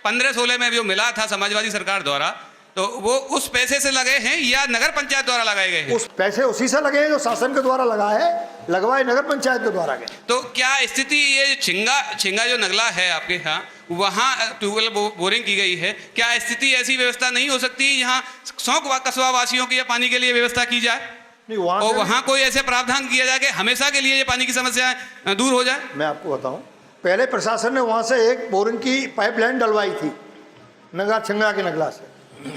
15-16 में भी मिला था समाजवादी सरकार द्वारा, तो वो उस पैसे से लगे हैं या नगर पंचायत द्वारा लगाए गए हैं? उस पैसे उसी से लगे हैं जो शासन के द्वारा लगा है, लगवाए नगर पंचायत के द्वारा गए। तो क्या स्थिति ये छिंगा जो नगला है आपके यहाँ, वहाँ ट्यूबवेल बोरिंग की गई है, क्या स्थिति ऐसी व्यवस्था नहीं हो सकती यहाँ सौंक कस्बा वासियों की पानी के लिए व्यवस्था की जाए नहीं, और वहाँ कोई ऐसे प्रावधान किया जाए कि हमेशा के लिए ये पानी की समस्या दूर हो जाए? मैं आपको बताऊं, पहले प्रशासन ने वहाँ से एक बोरिंग की पाइपलाइन डलवाई थी नगर छिंगा के नगला से।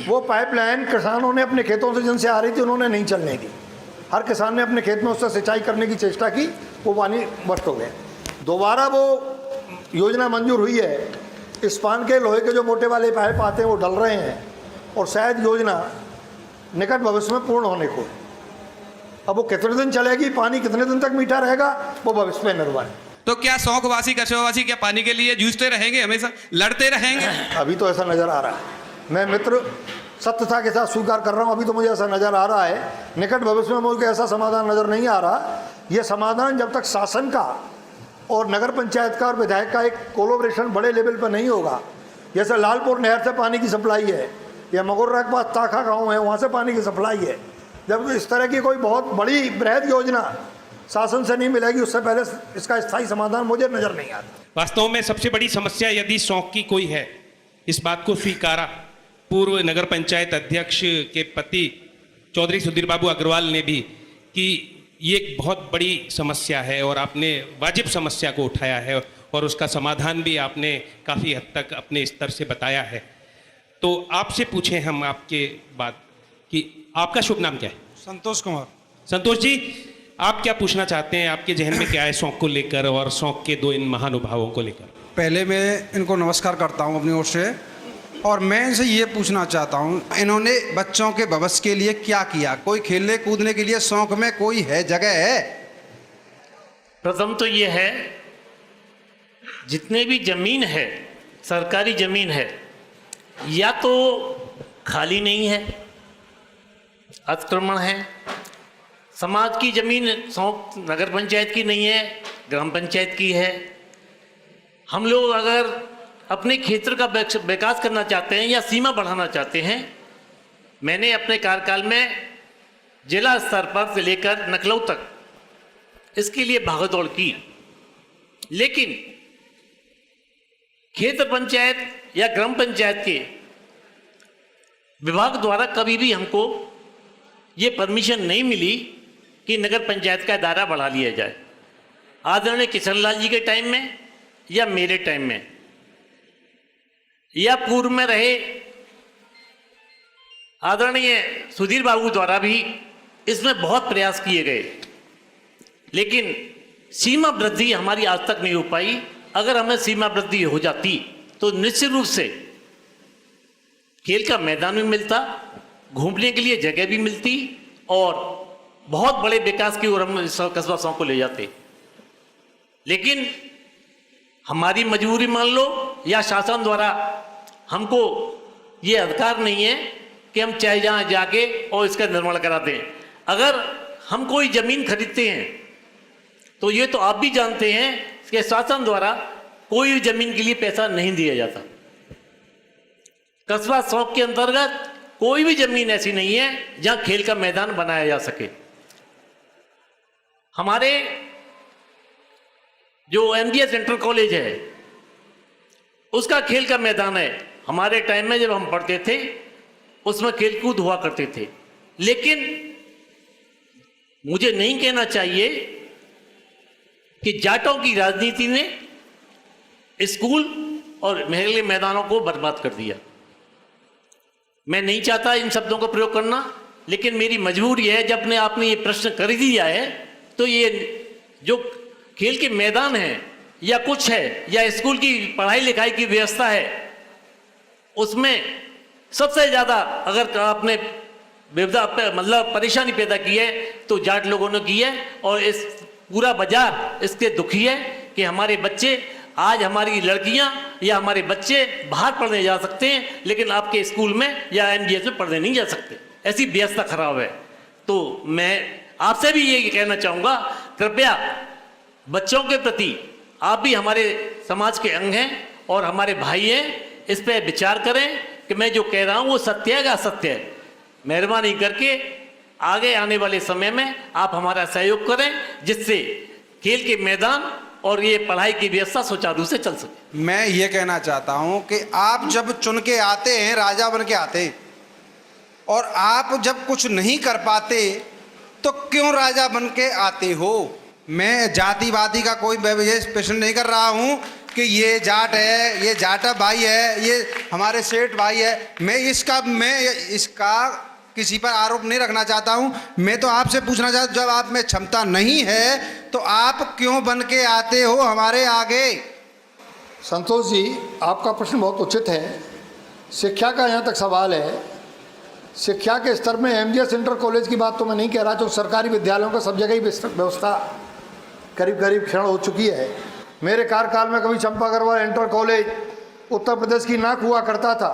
वो पाइपलाइन किसानों ने अपने खेतों से जिनसे आ रही थी उन्होंने नहीं चलने दी। हर किसान ने अपने खेत में उससे सिंचाई करने की चेष्टा की, वो पानी बस्ट हो गया। दोबारा वो योजना मंजूर हुई है, इस्पान के लोहे के जो मोटे वाले पाइप आते हैं वो डल रहे हैं और शायद योजना निकट भविष्य में पूर्ण होने को। अब वो कितने दिन चलेगी, पानी कितने दिन तक मीठा रहेगा, वो भविष्य में निर्भर है। तो क्या सौंकवासी कस्बावासी क्या पानी के लिए जूझते रहेंगे, हमेशा लड़ते रहेंगे? अभी तो ऐसा नज़र आ रहा है, मैं मित्र सत्यता के साथ स्वीकार कर रहा हूँ, अभी तो मुझे ऐसा नज़र आ रहा है। निकट भविष्य में मुझे ऐसा समाधान नज़र नहीं आ रहा। ये समाधान जब तक शासन का और नगर पंचायत का और विधायक का एक कोलोब्रेशन बड़े लेवल पर नहीं होगा, जैसे लालपुर नहर से पानी की सप्लाई है या मगोर्रा के पास ताखा गाँव है वहाँ से पानी की सप्लाई है, जब इस तरह की कोई बहुत बड़ी बृहद योजना शासन से नहीं मिलेगी उससे पहले इसका स्थायी समाधान मुझे नज़र नहीं आता। वास्तव में सबसे बड़ी समस्या यदि सौंक की कोई है, इस बात को स्वीकारा पूर्व नगर पंचायत अध्यक्ष के पति चौधरी सुधीर बाबू अग्रवाल ने भी कि ये एक बहुत बड़ी समस्या है और आपने वाजिब समस्या को उठाया है और उसका समाधान भी आपने काफ़ी हद तक अपने स्तर से बताया है। तो आपसे पूछें हम आपके बात कि आपका शुभ नाम क्या है? संतोष कुमार। संतोष जी, आप क्या पूछना चाहते हैं, आपके जहन में क्या है सौंक को लेकर और सौंक के दो इन महानुभावों को लेकर? पहले मैं इनको नमस्कार करता हूं अपनी ओर से और मैं इनसे ये पूछना चाहता हूं, इन्होंने बच्चों के भविष्य के लिए क्या किया? कोई खेलने कूदने के लिए सौंक में कोई है, जगह है? प्रथम तो ये है, जितने भी जमीन है, सरकारी जमीन है, या तो खाली नहीं है, अतिक्रमण है। समाज की जमीन सौंक नगर पंचायत की नहीं है, ग्राम पंचायत की है। हम लोग अगर अपने क्षेत्र का विकास करना चाहते हैं या सीमा बढ़ाना चाहते हैं, मैंने अपने कार्यकाल में जिला स्तर पर से लेकर नकलऊ तक इसके लिए भागदौड़ की, लेकिन क्षेत्र पंचायत या ग्राम पंचायत के विभाग द्वारा कभी भी हमको ये परमिशन नहीं मिली कि नगर पंचायत का दायरा बढ़ा लिया जाए। आदरणीय किशनलाल जी के टाइम में या मेरे टाइम में या पूर्व में रहे आदरणीय सुधीर बाबू द्वारा भी इसमें बहुत प्रयास किए गए, लेकिन सीमा वृद्धि हमारी आज तक नहीं हो पाई। अगर हमें सीमा वृद्धि हो जाती तो निश्चित रूप से खेल का मैदान भी मिलता, घूमने के लिए जगह भी मिलती और बहुत बड़े विकास की ओर हम कस्बा सौंक को ले जाते। लेकिन हमारी मजबूरी मान लो या शासन द्वारा हमको ये अधिकार नहीं है कि हम चाहे जहाँ जाके और इसका निर्माण करा दें। अगर हम कोई ज़मीन खरीदते हैं तो ये तो आप भी जानते हैं कि शासन द्वारा कोई ज़मीन के लिए पैसा नहीं दिया जाता। कस्बा सौंक के अंतर्गत कोई भी ज़मीन ऐसी नहीं है जहाँ खेल का मैदान बनाया जा सके। हमारे जो MGS इंटर कॉलेज है उसका खेल का मैदान है। हमारे टाइम में जब हम पढ़ते थे उसमें खेल कूद हुआ करते थे, लेकिन मुझे नहीं कहना चाहिए कि जाटों की राजनीति ने स्कूल और महंगे मैदानों को बर्बाद कर दिया। मैं नहीं चाहता इन शब्दों का प्रयोग करना, लेकिन मेरी मजबूरी है, जब ने आपने ये प्रश्न कर ही दिया है तो ये जो खेल के मैदान है या कुछ है या स्कूल की पढ़ाई लिखाई की व्यवस्था है, उसमें सबसे ज़्यादा अगर आपने विविधा मतलब परेशानी पैदा की है तो जाट लोगों ने की है। और इस पूरा बाजार इसके दुखी है कि हमारे बच्चे, आज हमारी लड़कियां या हमारे बच्चे बाहर पढ़ने जा सकते हैं, लेकिन आपके स्कूल में या MGS में पढ़ने नहीं जा सकते। ऐसी व्यवस्था खराब है। तो मैं आपसे भी ये कहना चाहूँगा, कृपया बच्चों के प्रति आप भी हमारे समाज के अंग हैं और हमारे भाई हैं, इस पर विचार करें कि मैं जो कह रहा हूं वो सत्य है या असत्य है। मेहरबानी करके आगे आने वाले समय में आप हमारा सहयोग करें, जिससे खेल के मैदान और ये पढ़ाई की व्यवस्था सुचारू से चल सके। मैं ये कहना चाहता हूं कि आप जब चुन के आते हैं राजा बन के आते, और आप जब कुछ नहीं कर पाते तो क्यों राजा बन के आते हो। मैं जातिवादी का कोई प्रश्न नहीं कर रहा हूं कि ये जाट है, ये जाटा भाई है, ये हमारे सेठ भाई है। मैं इसका किसी पर आरोप नहीं रखना चाहता हूं। मैं तो आपसे पूछना चाहता हूं, जब आप में क्षमता नहीं है तो आप क्यों बन के आते हो हमारे आगे। संतोष जी, आपका प्रश्न बहुत उचित है। शिक्षा का यहाँ तक सवाल है। शिक्षा के स्तर में एमजीएस इंटर कॉलेज की बात तो मैं नहीं कह रहा, जो सरकारी विद्यालयों का सब जगह ही व्यवस्था करीब करीब क्षीण हो चुकी है। मेरे कार्यकाल में कभी चंपा अग्रवाल इंटर कॉलेज उत्तर प्रदेश की नाक हुआ करता था,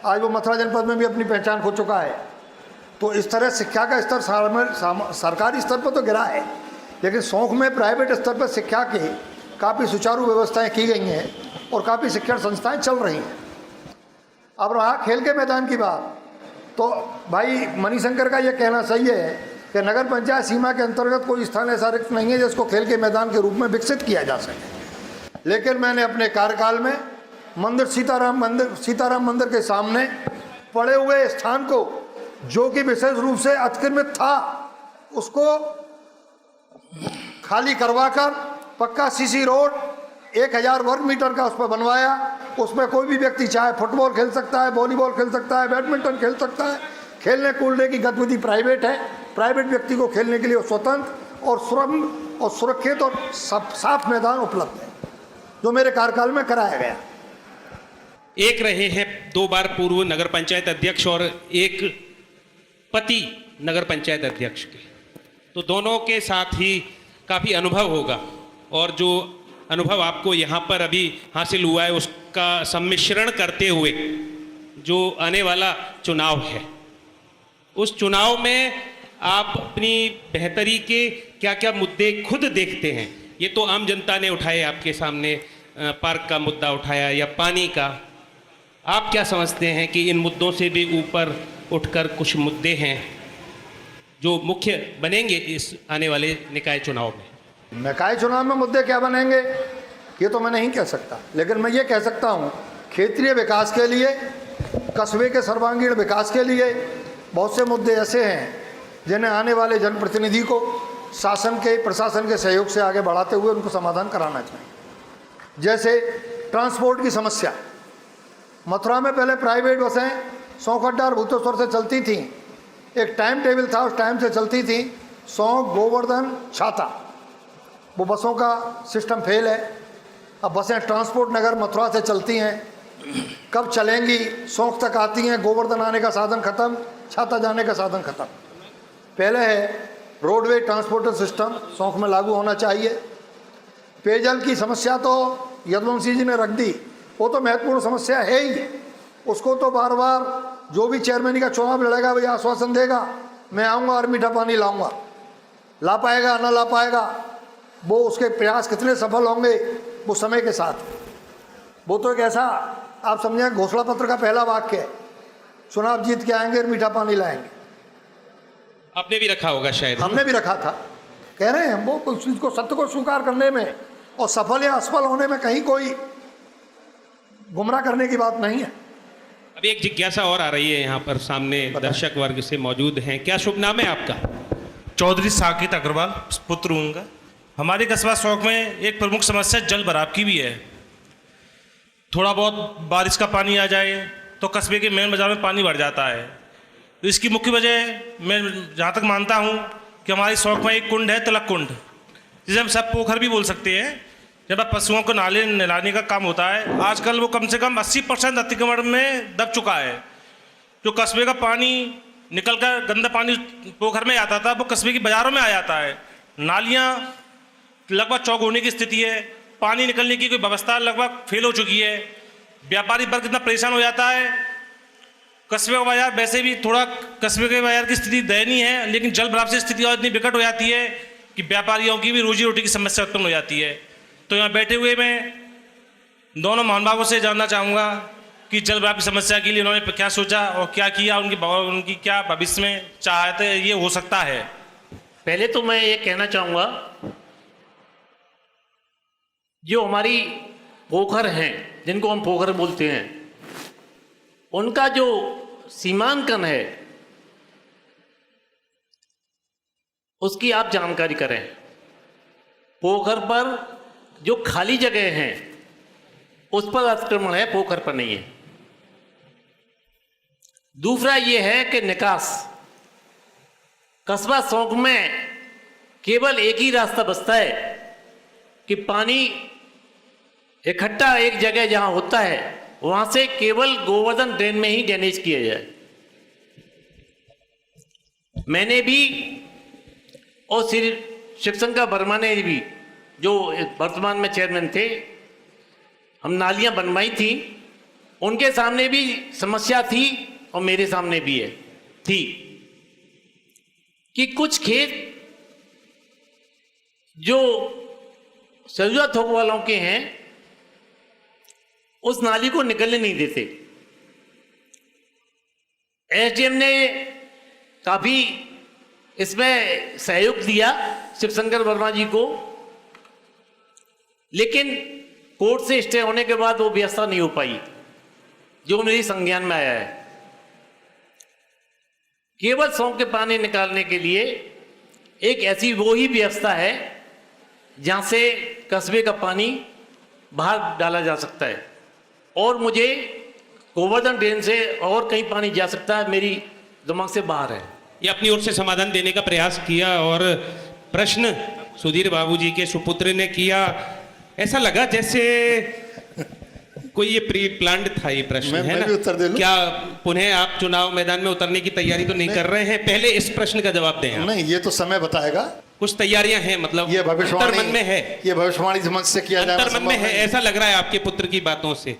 आज वो मथुरा जनपद में भी अपनी पहचान खो चुका है। तो इस तरह शिक्षा का स्तर सरकारी स्तर पर तो गिरा है, लेकिन शौक में प्राइवेट स्तर पर शिक्षा के काफ़ी सुचारू व्यवस्थाएं की गई हैं और काफ़ी शिक्षण संस्थाएं चल रही हैं। अब रहा खेल के मैदान की बात, तो भाई मणिशंकर का ये कहना सही है कि नगर पंचायत सीमा के अंतर्गत कोई स्थान ऐसा रिक्त नहीं है जिसको खेल के मैदान के रूप में विकसित किया जा सके। लेकिन मैंने अपने कार्यकाल में सीताराम मंदिर के सामने पड़े हुए स्थान को, जो कि विशेष रूप से अतिक्रमित था, उसको खाली करवाकर पक्का सीसी रोड 1000 वर्ग मीटर का उस पर बनवाया। उसमें कोई भी व्यक्ति चाहे फुटबॉल खेल सकता है, वॉलीबॉल खेल सकता है, बैडमिंटन खेल सकता है। खेलने कूदने की गतिविधि प्राइवेट है, प्राइवेट व्यक्ति को खेलने के लिए स्वतंत्र और सुरक्षित और साफ मैदान उपलब्ध है, जो मेरे कार्यकाल में कराया गया। एक रहे हैं 2 बार पूर्व नगर पंचायत अध्यक्ष और एक पति नगर पंचायत अध्यक्ष के, तो दोनों के साथ ही काफ़ी अनुभव होगा, और जो अनुभव आपको यहाँ पर अभी हासिल हुआ है उसका सम्मिश्रण करते हुए जो आने वाला चुनाव है, उस चुनाव में आप अपनी बेहतरी के क्या क्या मुद्दे खुद देखते हैं। ये तो आम जनता ने उठाए आपके सामने, पार्क का मुद्दा उठाया या पानी का, आप क्या समझते हैं कि इन मुद्दों से भी ऊपर उठकर कुछ मुद्दे हैं जो मुख्य बनेंगे इस आने वाले निकाय चुनाव में? निकाय चुनाव में मुद्दे क्या बनेंगे ये तो मैं नहीं कह सकता, लेकिन मैं ये कह सकता हूँ क्षेत्रीय विकास के लिए, कस्बे के सर्वांगीण विकास के लिए बहुत से मुद्दे ऐसे हैं जिन्हें आने वाले जनप्रतिनिधि को प्रशासन के सहयोग से आगे बढ़ाते हुए उनको समाधान कराना चाहिए। जैसे ट्रांसपोर्ट की समस्या, मथुरा में पहले प्राइवेट बसें सौंखड्डा और भूतेश्वर से चलती थीं, एक टाइम टेबल था, उस टाइम से चलती थी। सौंख, गोवर्धन, छाता, वो बसों का सिस्टम फेल है। अब बसें ट्रांसपोर्ट नगर मथुरा से चलती हैं, कब चलेंगी? सौंख तक आती हैं, गोवर्धन आने का साधन खत्म, छाता जाने का साधन खत्म। पहले है रोडवे ट्रांसपोर्टर सिस्टम सौंख में लागू होना चाहिए। पेयजल की समस्या तो यदुवंशी जी ने रख दी, वो तो महत्वपूर्ण समस्या है ही। उसको तो बार बार जो भी चेयरमैन का चुनाव लड़ेगा वही आश्वासन देगा, मैं आऊँगा और मीठा पानी लाऊंगा, ला पाएगा ना ला पाएगा, वो उसके प्रयास कितने सफल होंगे वो समय के साथ। वो तो एक ऐसा आप समझें घोषणा पत्र का पहला वाक्य है, चुनाव जीत के आएंगे और मीठा पानी लाएंगे। आपने भी रखा होगा शायद। हमने भी रखा था। कह रहे हैं हम, वो उस चीज़ को, सत्य को स्वीकार करने में और सफल या असफल होने में कहीं कोई गुमराह करने की बात नहीं है। अभी एक जिज्ञासा और आ रही है यहाँ पर सामने, दर्शक वर्ग से मौजूद हैं। क्या शुभ नाम है आपका? चौधरी साकेत अग्रवाल, पुत्र हूँ उनका। हमारे कस्बा शौक में एक प्रमुख समस्या जल भराव की भी है। थोड़ा बहुत बारिश का पानी आ जाए तो कस्बे के मेन बाजार में पानी भर जाता है। तो इसकी मुख्य वजह मैं जहाँ तक मानता हूँ कि हमारे शौक में एक कुंड है, तिलक कुंड, जिसे हम सब पोखर भी बोल सकते हैं। जब पशुओं को नाले नहलाने का काम होता है, आजकल वो कम से कम 80% अतिक्रमण में दब चुका है। जो कस्बे का पानी निकलकर गंदा पानी पोखर में आता था, वो कस्बे की बाज़ारों में आ जाता है। नालियाँ लगभग चौक होने की स्थिति है, पानी निकलने की कोई व्यवस्था लगभग फेल हो चुकी है। व्यापारी वर्ग इतना परेशान हो जाता है। कस्बे का बाजार वैसे भी थोड़ा, कस्बे के बाजार की स्थिति दयनीय है, लेकिन जल भराव से स्थिति और इतनी विकट हो जाती है कि व्यापारियों की भी रोजी रोटी की समस्या उत्पन्न हो जाती है। तो यहाँ बैठे हुए मैं दोनों महानुभावों से जानना चाहूँगा कि जलवायु की समस्या के लिए उन्होंने क्या सोचा और क्या किया, उनकी क्या भविष्य में चाहते ये हो सकता है। पहले तो मैं ये कहना चाहूँगा, जो हमारी पोखर हैं, जिनको हम पोखर बोलते हैं, उनका जो सीमांकन है उसकी आप जानकारी करें। पोखर पर जो खाली जगह हैं उस पर अतिक्रमण है, पोखर पर नहीं है। दूसरा ये है कि निकास, कस्बा सौंक में केवल एक ही रास्ता बचता है कि पानी इकट्ठा एक जगह जहां होता है वहां से केवल गोवर्धन ड्रेन में ही ड्रेनेज किया जाए। मैंने भी और श्री शिवशंकर वर्मा ने भी, जो वर्तमान में चेयरमैन थे, हम नालियां बनवाई थी। उनके सामने भी समस्या थी और मेरे सामने भी है थी कि कुछ खेत जो सरजुआ थोक वालों के हैं उस नाली को निकलने नहीं देते। एसडीएम ने काफी इसमें सहयोग दिया शिवशंकर वर्मा जी को, लेकिन कोर्ट से स्टे होने के बाद वो व्यवस्था नहीं हो पाई जो मेरी संज्ञान में आया है। केवल सौंक के पानी निकालने के लिए एक ऐसी वो ही व्यवस्था है जहां से कस्बे का पानी बाहर डाला जा सकता है, और मुझे गोवर्धन ड्रेन से और कहीं पानी जा सकता है, मेरी दिमाग से बाहर है। ये अपनी ओर से समाधान देने का प्रयास किया और प्रश्न सुधीर बाबू जी के सुपुत्र ने किया। ऐसा लगा जैसे कोई ये प्री प्लान्ड था ये प्रश्न, है ना? उत्तर दे लूं? क्या पुनः आप चुनाव मैदान में उतरने की तैयारी तो नहीं कर रहे हैं? पहले इस प्रश्न का जवाब दें आप। नहीं, ये तो समय बताएगा। कुछ तैयारियां हैं, मतलब ये भविष्यवाणी अंतर्मन में है, ये भविष्यवाणी समझ से किया जाना अंतर्मन में संभव है। नहीं। ऐसा लग रहा है आपके पुत्र की बातों से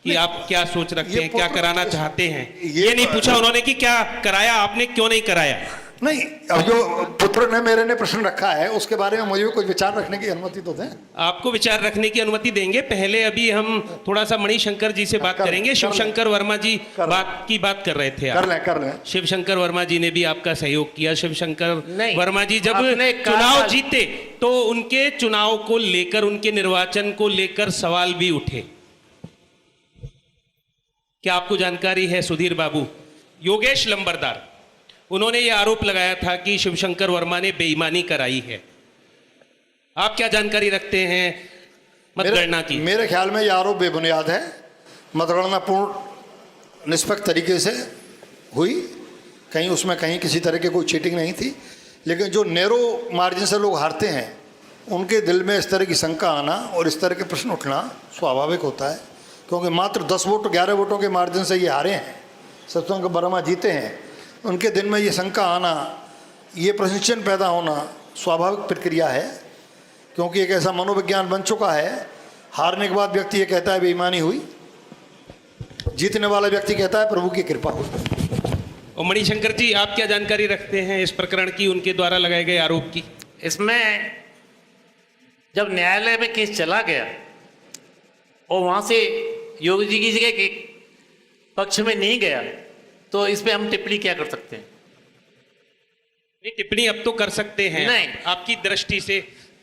कि आप क्या सोच रखते हैं, क्या कराना चाहते हैं। ये ये नहीं पूछा उन्होंने कि क्या कराया आपने, क्यों नहीं कराया। नहीं, अब जो पुत्र ने मेरे ने प्रश्न रखा है उसके बारे में मुझे भी कुछ विचार रखने की अनुमति तो दें। आपको विचार रखने की अनुमति देंगे। पहले अभी हम थोड़ा सा मणिशंकर जी से बात करेंगे। शिवशंकर वर्मा जी बात कर रहे थे आप। कर लें। शिवशंकर वर्मा जी ने भी आपका सहयोग किया। शिवशंकर नहीं, वर्मा जी जब चुनाव जीते तो उनके चुनाव को लेकर, उनके निर्वाचन को लेकर सवाल भी उठे। क्या आपको जानकारी है सुधीर बाबू? योगेश लंबरदार, उन्होंने ये आरोप लगाया था कि शिवशंकर वर्मा ने बेईमानी कराई है। आप क्या जानकारी रखते हैं मतगणना की? मेरे ख्याल में यह आरोप बेबुनियाद है। मतगणना पूर्ण निष्पक्ष तरीके से हुई, कहीं उसमें कहीं किसी तरह की कोई चीटिंग नहीं थी। लेकिन जो नैरो मार्जिन से लोग हारते हैं उनके दिल में इस तरह की शंका आना और इस तरह के प्रश्न उठना स्वाभाविक होता है, क्योंकि मात्र 10 वोट 11 वोटों के मार्जिन से ये हारे हैं, शिवशंकर वर्मा जीते हैं। उनके दिन में ये शंका आना, ये प्रश्न चिन्ह पैदा होना स्वाभाविक प्रक्रिया है, क्योंकि एक ऐसा मनोविज्ञान बन चुका है। हारने के बाद व्यक्ति ये कहता है बेईमानी हुई, जीतने वाला व्यक्ति कहता है प्रभु की कृपा हुई। और मणिशंकर जी, आप क्या जानकारी रखते हैं इस प्रकरण की, उनके द्वारा लगाए गए आरोप की? इसमें जब न्यायालय में केस चला गया और वहां से योगी जी की जगह के पक्ष में नहीं गया, तो इस पे हम टिप्पणी क्या कर सकते हैं? नहीं, टिप्पणी अब तो कर सकते हैं। नहीं, आपकी दृष्टि से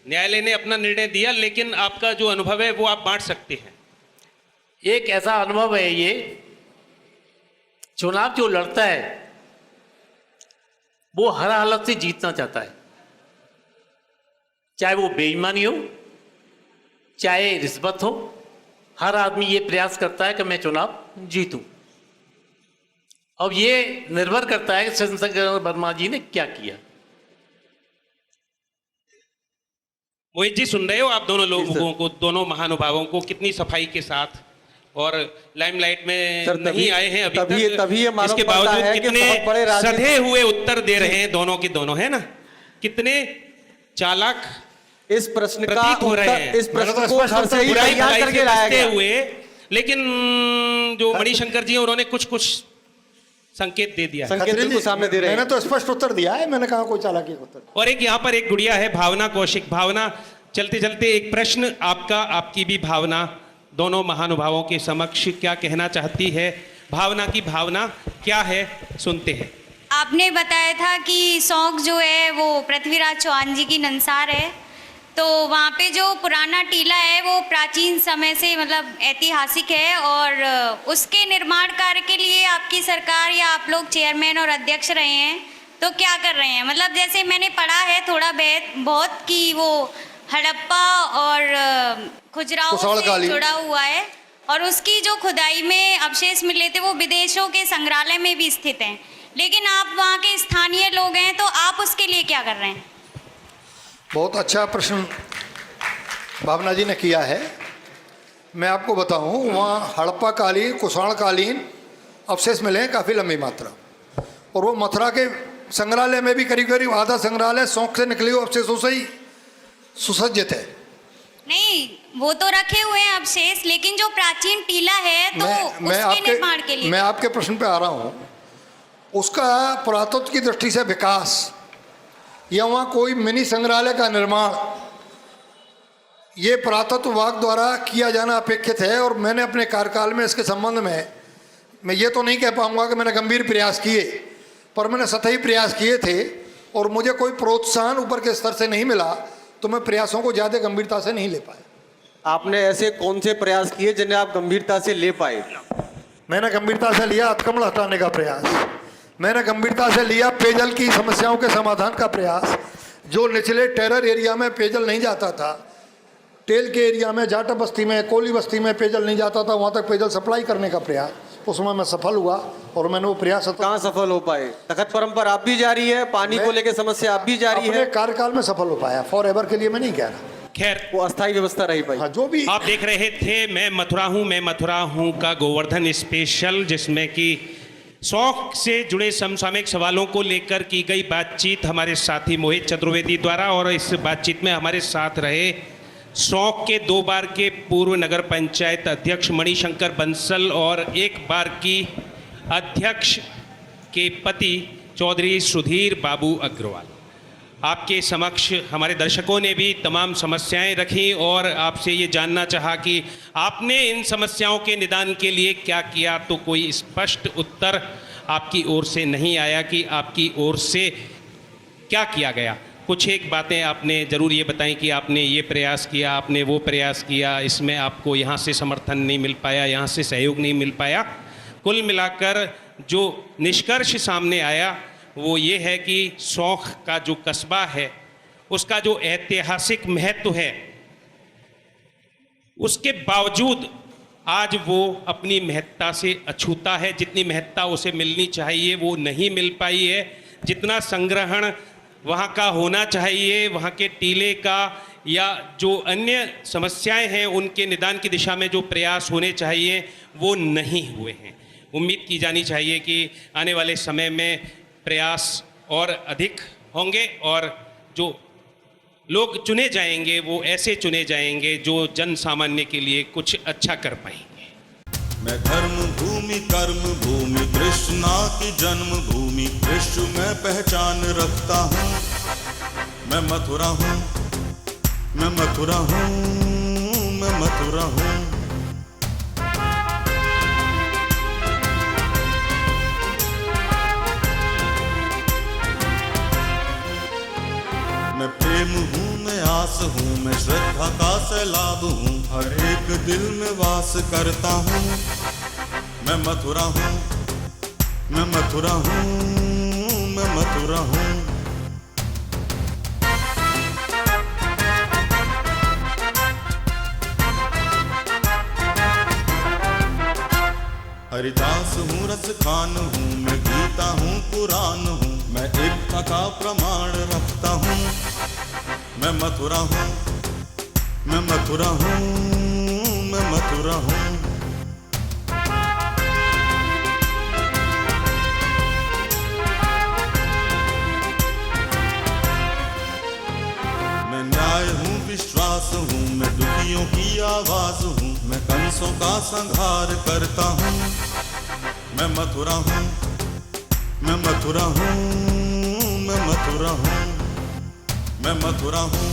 न्यायालय ने अपना निर्णय दिया, लेकिन आपका जो अनुभव है वो आप बांट सकते हैं। एक ऐसा अनुभव है, ये चुनाव जो लड़ता है वो हर हालत से जीतना चाहता है, चाहे वो बेईमानी हो, चाहे रिश्वत हो। हर आदमी ये प्रयास करता है कि मैं चुनाव जीतूं। अब ये निर्भर करता है कि शिवशंकर वर्मा जी ने क्या किया। मोहित जी, सुन रहे हो आप दोनों लोगों को, दोनों महानुभावों को, कितनी सफाई के साथ और लाइमलाइट में नहीं आए हैं अभी तक, इसके बावजूद कितने सधे हुए उत्तर दे रहे हैं दोनों के दोनों, है ना? कितने चालाक इस प्रश्न का हो रहे हैं, इस प्रश्न को घर से ही तैयार करके लाया गया हुए। लेकिन जो मणिशंकर जी हैं उन्होंने कुछ संकेत दे दिया, संकेत बिल्कुल सामने दे रहे हैं। मैंने तो स्पष्ट उत्तर दिया है, मैंने कहा कोई चालाकी का उत्तर। और एक यहाँ पर एक गुड़िया है, भावना कौशिक। भावना, चलते चलते एक प्रश्न आपका, आपकी भी भावना दोनों महानुभावों के समक्ष क्या कहना चाहती है। भावना की भावना क्या है, सुनते हैं। आपने बताया था कि सौंक जो है वो पृथ्वीराज चौहान जी की नंसार है, तो वहाँ पे जो पुराना टीला है वो प्राचीन समय से मतलब ऐतिहासिक है, और उसके निर्माण कार्य के लिए आपकी सरकार या आप लोग चेयरमैन और अध्यक्ष रहे हैं, तो क्या कर रहे हैं? मतलब जैसे मैंने पढ़ा है थोड़ा बहुत कि वो हड़प्पा और खुजराहो से जुड़ा हुआ है, और उसकी जो खुदाई में अवशेष मिले थे वो विदेशों के संग्रहालय में भी स्थित हैं, लेकिन आप वहाँ के स्थानीय लोग हैं, तो आप उसके लिए क्या कर रहे हैं? बहुत अच्छा प्रश्न भावना जी ने किया है। मैं आपको बताऊं, वहाँ हड़प्पा कालीन, कुषाण कालीन अवशेष मिले हैं काफ़ी लंबी मात्रा, और वो मथुरा के संग्रहालय में भी करीब करीब आधा संग्रहालय सौंक से निकले हुए अवशेषों से ही सुसज्जित है। नहीं, वो तो रखे हुए हैं अवशेष, लेकिन जो प्राचीन टीला है तो उसके निर्माण के लिए। मैं आपके प्रश्न पे आ रहा हूँ। उसका पुरातत्व की दृष्टि से विकास या वहाँ कोई मिनी संग्रहालय का निर्माण, ये पुरातत्व विभाग द्वारा किया जाना अपेक्षित है, और मैंने अपने कार्यकाल में इसके संबंध में मैं ये तो नहीं कह पाऊंगा कि मैंने गंभीर प्रयास किए, पर मैंने सतही प्रयास किए थे, और मुझे कोई प्रोत्साहन ऊपर के स्तर से नहीं मिला, तो मैं प्रयासों को ज़्यादा गंभीरता से नहीं ले पाया। आपने ऐसे कौन से प्रयास किए जिन्हें आप गंभीरता से ले पाए? मैंने गंभीरता से लिया अतिक्रमण हटाने का प्रयास, मैंने गंभीरता से लिया पेयजल की समस्याओं के समाधान का प्रयास। जो निचले टेरर एरिया में पेयजल नहीं जाता था, टेल के एरिया में, जाटा बस्ती में, कोली बस्ती में पेयजल नहीं जाता था, वहाँ तक पेयजल सप्लाई करने का प्रयास, उसमें मैं सफल हुआ, और मैंने वो प्रयास कहाँ सफल हो पाए? तखत परंपरा अब भी जारी है, पानी को लेकर समस्या अब भी जारी है। कार्यकाल में सफल हो पाया, फॉर एवर के लिए मैं नहीं कह रहा। खैर, वो अस्थायी व्यवस्था रही भाई। हाँ, जो भी आप देख रहे थे मैं मथुरा हूँ का गोवर्धन स्पेशल, जिसमें कि शौक से जुड़े समसामयिक सवालों को लेकर की गई बातचीत हमारे साथी मोहित चतुर्वेदी द्वारा, और इस बातचीत में हमारे साथ रहे शौक के 2 बार के पूर्व नगर पंचायत अध्यक्ष मणिशंकर बंसल और 1 बार की अध्यक्ष के पति चौधरी सुधीर बाबू अग्रवाल। आपके समक्ष हमारे दर्शकों ने भी तमाम समस्याएं रखी, और आपसे ये जानना चाहा कि आपने इन समस्याओं के निदान के लिए क्या किया, तो कोई स्पष्ट उत्तर आपकी ओर से नहीं आया कि आपकी ओर से क्या किया गया। कुछ एक बातें आपने ज़रूर ये बताई कि आपने ये प्रयास किया, आपने वो प्रयास किया, इसमें आपको यहाँ से समर्थन नहीं मिल पाया, यहाँ से सहयोग नहीं मिल पाया। कुल मिलाकर जो निष्कर्ष सामने आया वो ये है कि शौक का जो कस्बा है, उसका जो ऐतिहासिक महत्व है, उसके बावजूद आज वो अपनी महत्ता से अछूता है। जितनी महत्ता उसे मिलनी चाहिए वो नहीं मिल पाई है। जितना संग्रहण वहाँ का होना चाहिए, वहाँ के टीले का या जो अन्य समस्याएं हैं उनके निदान की दिशा में जो प्रयास होने चाहिए वो नहीं हुए हैं। उम्मीद की जानी चाहिए कि आने वाले समय में प्रयास और अधिक होंगे, और जो लोग चुने जाएंगे वो ऐसे चुने जाएंगे जो जन सामान्य के लिए कुछ अच्छा कर पाएंगे। मैं धर्म भूमि कर्म भूमि कृष्णा की जन्म भूमि विश्व में पहचान रखता हूँ। मैं मथुरा हूँ, मैं मथुरा हूँ, मैं मथुरा हूँ। मैं प्रेम हूँ, मैं आस हूँ, मैं श्रद्धा का सैलाब हूँ, हर एक दिल में वास करता हूँ। मैं मथुरा हूँ, मैं मथुरा हूँ, मैं मथुरा हूँ। हरिदास हूँ, रस खान हूँ, मैं गीता हूँ, पुराण हूँ, मैं एकता का प्रमाण रखता हूँ। मैं मथुरा हूँ, मैं मथुरा हूँ, मैं मथुरा हूँ। मैं न्याय हूँ, विश्वास हूँ, मैं दुखियों की आवाज हूँ, मैं कंसों का संहार करता हूँ। मैं मथुरा हूँ, मैं मथुरा हूँ, मैं मथुरा हूँ, मैं मथुरा हूँ।